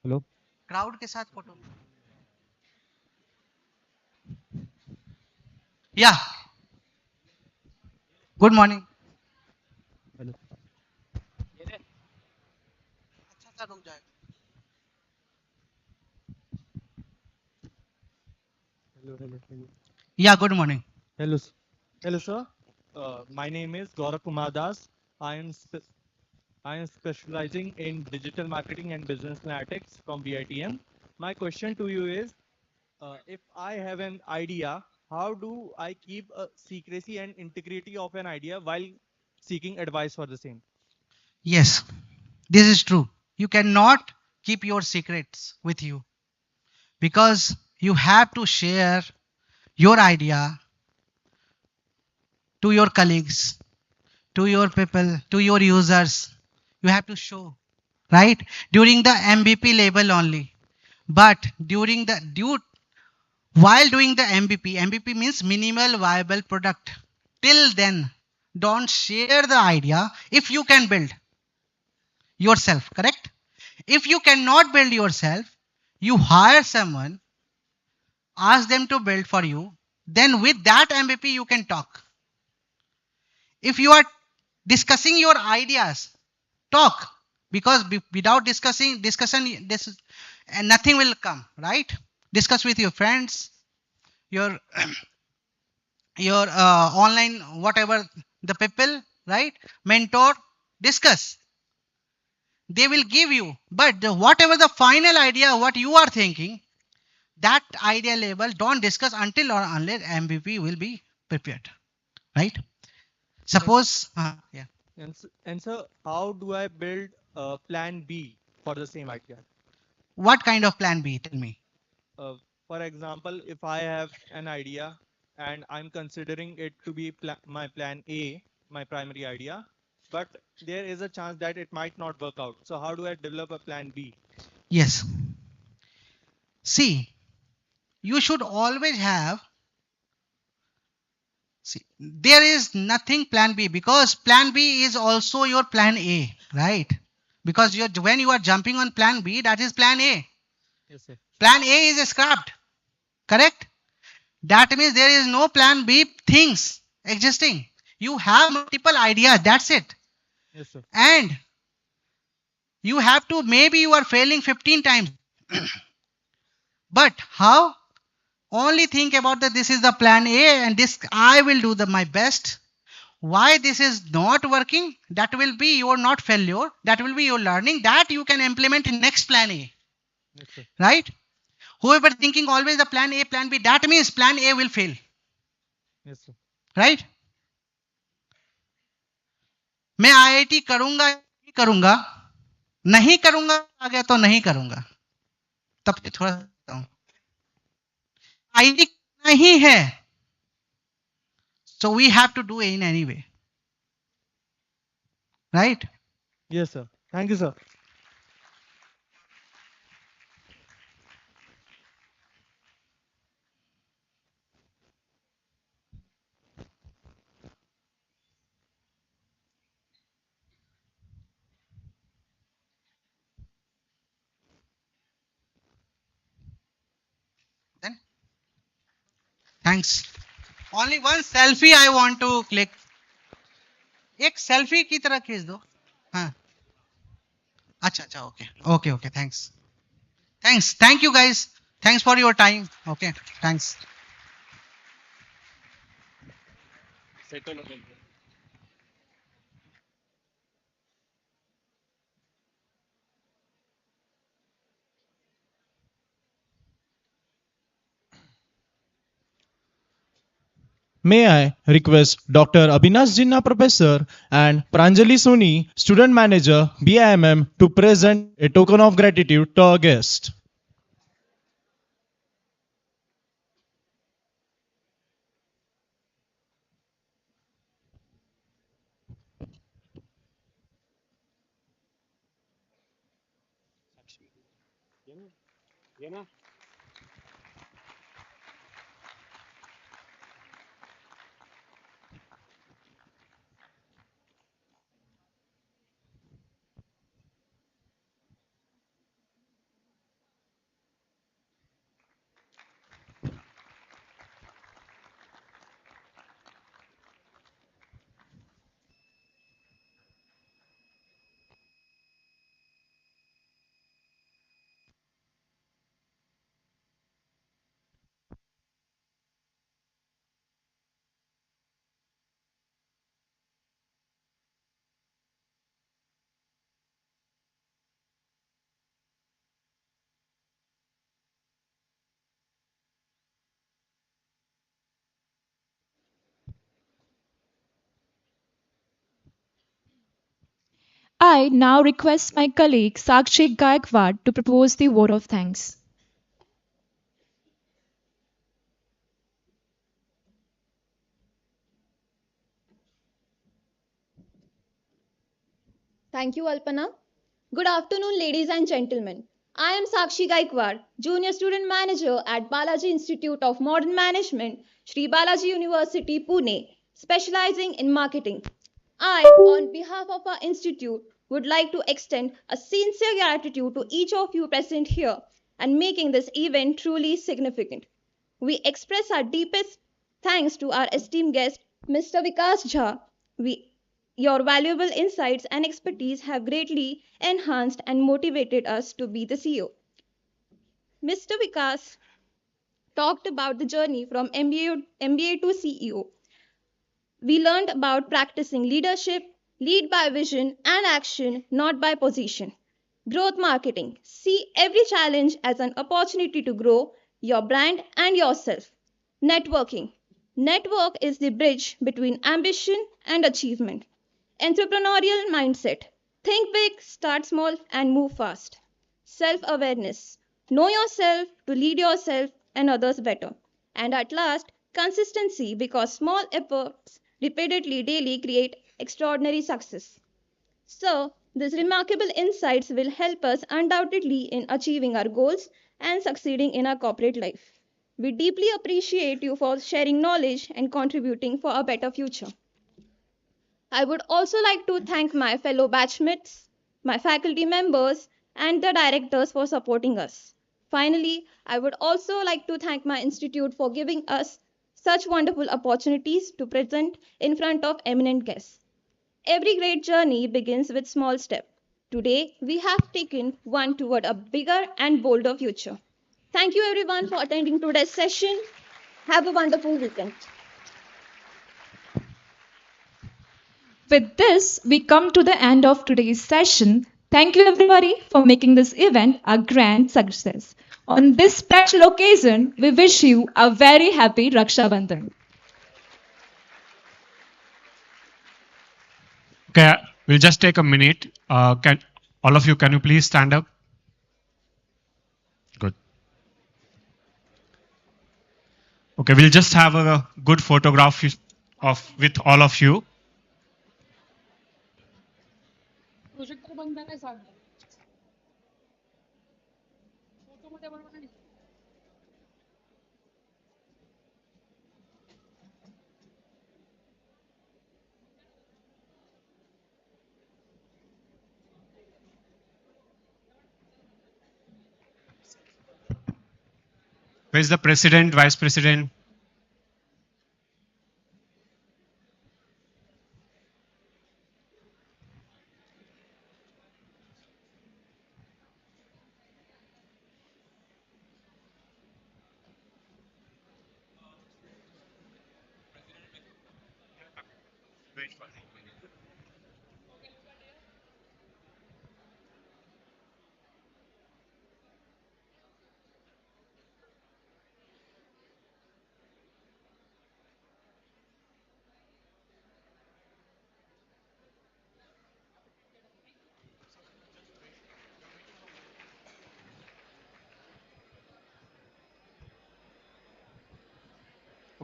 Hello crowd के साथ फोटो. या गुड मॉर्निंग. हेलो अच्छा सा रुक जाएगा. हेलो हेलो हेलो या good morning. Hello hello sir my name is Gaurav Kumar Das. I am specializing in digital marketing and business analytics from VITM. My question to you is, if I have an idea, how do I keep a secrecy and integrity of an idea while seeking advice for the same? Yes, this is true. You cannot keep your secrets with you because you have to share your idea to your colleagues, to your people, to your users. You have to show, right? During the MVP level only. But while doing the MVP means minimal viable product. Till then, don't share the idea if you can build yourself, correct? If you cannot build yourself, you hire someone, ask them to build for you, then with that MVP you can talk. If you are discussing your ideas, talk, because without discussion this is, and nothing will come, right? Discuss with your friends, your your online whatever the people, right? Mentor, discuss. They will give you, but whatever the final idea what you are thinking, that idea level don't discuss until or unless MVP will be prepared, right? Suppose yeah. And sir, how do I build a plan B for the same idea? What kind of plan B? Tell me. For example, if I have an idea and I'm considering it to be my plan A, my primary idea, but there is a chance that it might not work out. So how do I develop a plan B? Yes. See, you should always have. See, there is nothing plan B because plan B is also your plan A, right? Because when you are jumping on plan B, that is plan A. Yes, sir. Plan A is scrapped, correct? That means there is no plan B things existing. You have multiple ideas, that's it. Yes, sir. And you have to, maybe you are failing 15 times. But how? Only think about that this is the plan A and this I will do my best. Why this is not working? That will be your not failure. That will be your learning that you can implement in next plan A. Yes, sir. Right? Whoever thinking always the plan A, plan B, that means plan A will fail. Yes, sir. Right? मैं IIT करूंगा नहीं करूंगा, नहीं करूंगा आ गया तो नहीं करूंगा, तब थोड़ा IIT नहीं है, so we have to do it in any way, right? Yes, sir. Thank you, sir. Then thanks. Only one selfie I want to click. एक सेल्फी की तरह खींच दो. हाँ. अच्छा okay okay thanks. Thank you guys. Thanks for your time. Okay, thanks. May I request Dr. Abhinash Jinnah, Professor, and Pranjali Soni, Student Manager, BIMM, to present a token of gratitude to our guest. I now request my colleague Sakshi Gaikwad to propose the vote of thanks. Thank you, Alpana. Good afternoon, ladies and gentlemen. I am Sakshi Gaikwad, Junior Student Manager at Balaji Institute of Modern Management, Sri Balaji University, Pune, specializing in marketing. I, on behalf of our institute, would like to extend a sincere gratitude to each of you present here and making this event truly significant. We express our deepest thanks to our esteemed guest, Mr. Vikash Jha. Your valuable insights and expertise have greatly enhanced and motivated us to be the CEO. Mr. Vikas talked about the journey from MBA to CEO. We learned about practicing leadership, lead by vision and action, not by position. Growth marketing. See every challenge as an opportunity to grow your brand and yourself. Networking. Network is the bridge between ambition and achievement. Entrepreneurial mindset. Think big, start small, and move fast. Self awareness. Know yourself to lead yourself and others better. And at last, consistency because small efforts repeatedly daily create extraordinary success. So, these remarkable insights will help us undoubtedly in achieving our goals and succeeding in our corporate life. We deeply appreciate you for sharing knowledge and contributing for a better future. I would also like to thank my fellow batchmates, my faculty members, and the directors for supporting us. Finally, I would also like to thank my institute for giving us such wonderful opportunities to present in front of eminent guests. Every great journey begins with small steps. Today, we have taken one toward a bigger and bolder future. Thank you everyone for attending today's session. Have a wonderful weekend. With this, we come to the end of today's session. Thank you, everybody, for making this event a grand success. On this special occasion, we wish you a very happy Raksha Bandhan. Okay, we'll just take a minute. Can all of you, can you please stand up? Good. Okay, we'll just have a good photograph of with all of you. Where's the president, vice president?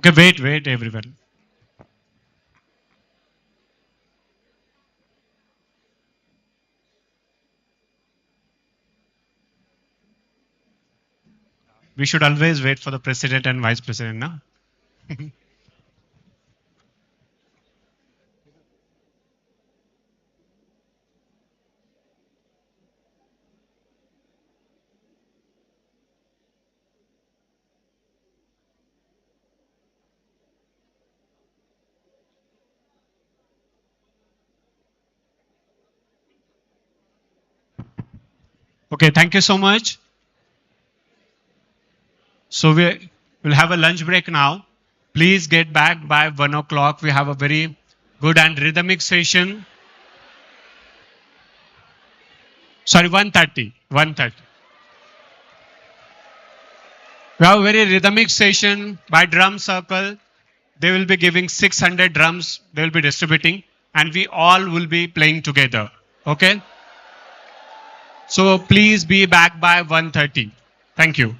Okay, wait, everyone. We should always wait for the president and vice president, now. Okay, thank you so much. So we will have a lunch break now. Please get back by 1 o'clock. We have a very good and rhythmic session. Sorry, 1:30. 1:30. We have a very rhythmic session by drum circle. They will be giving 600 drums. They will be distributing, and we all will be playing together. Okay. So please be back by 1:30. Thank you.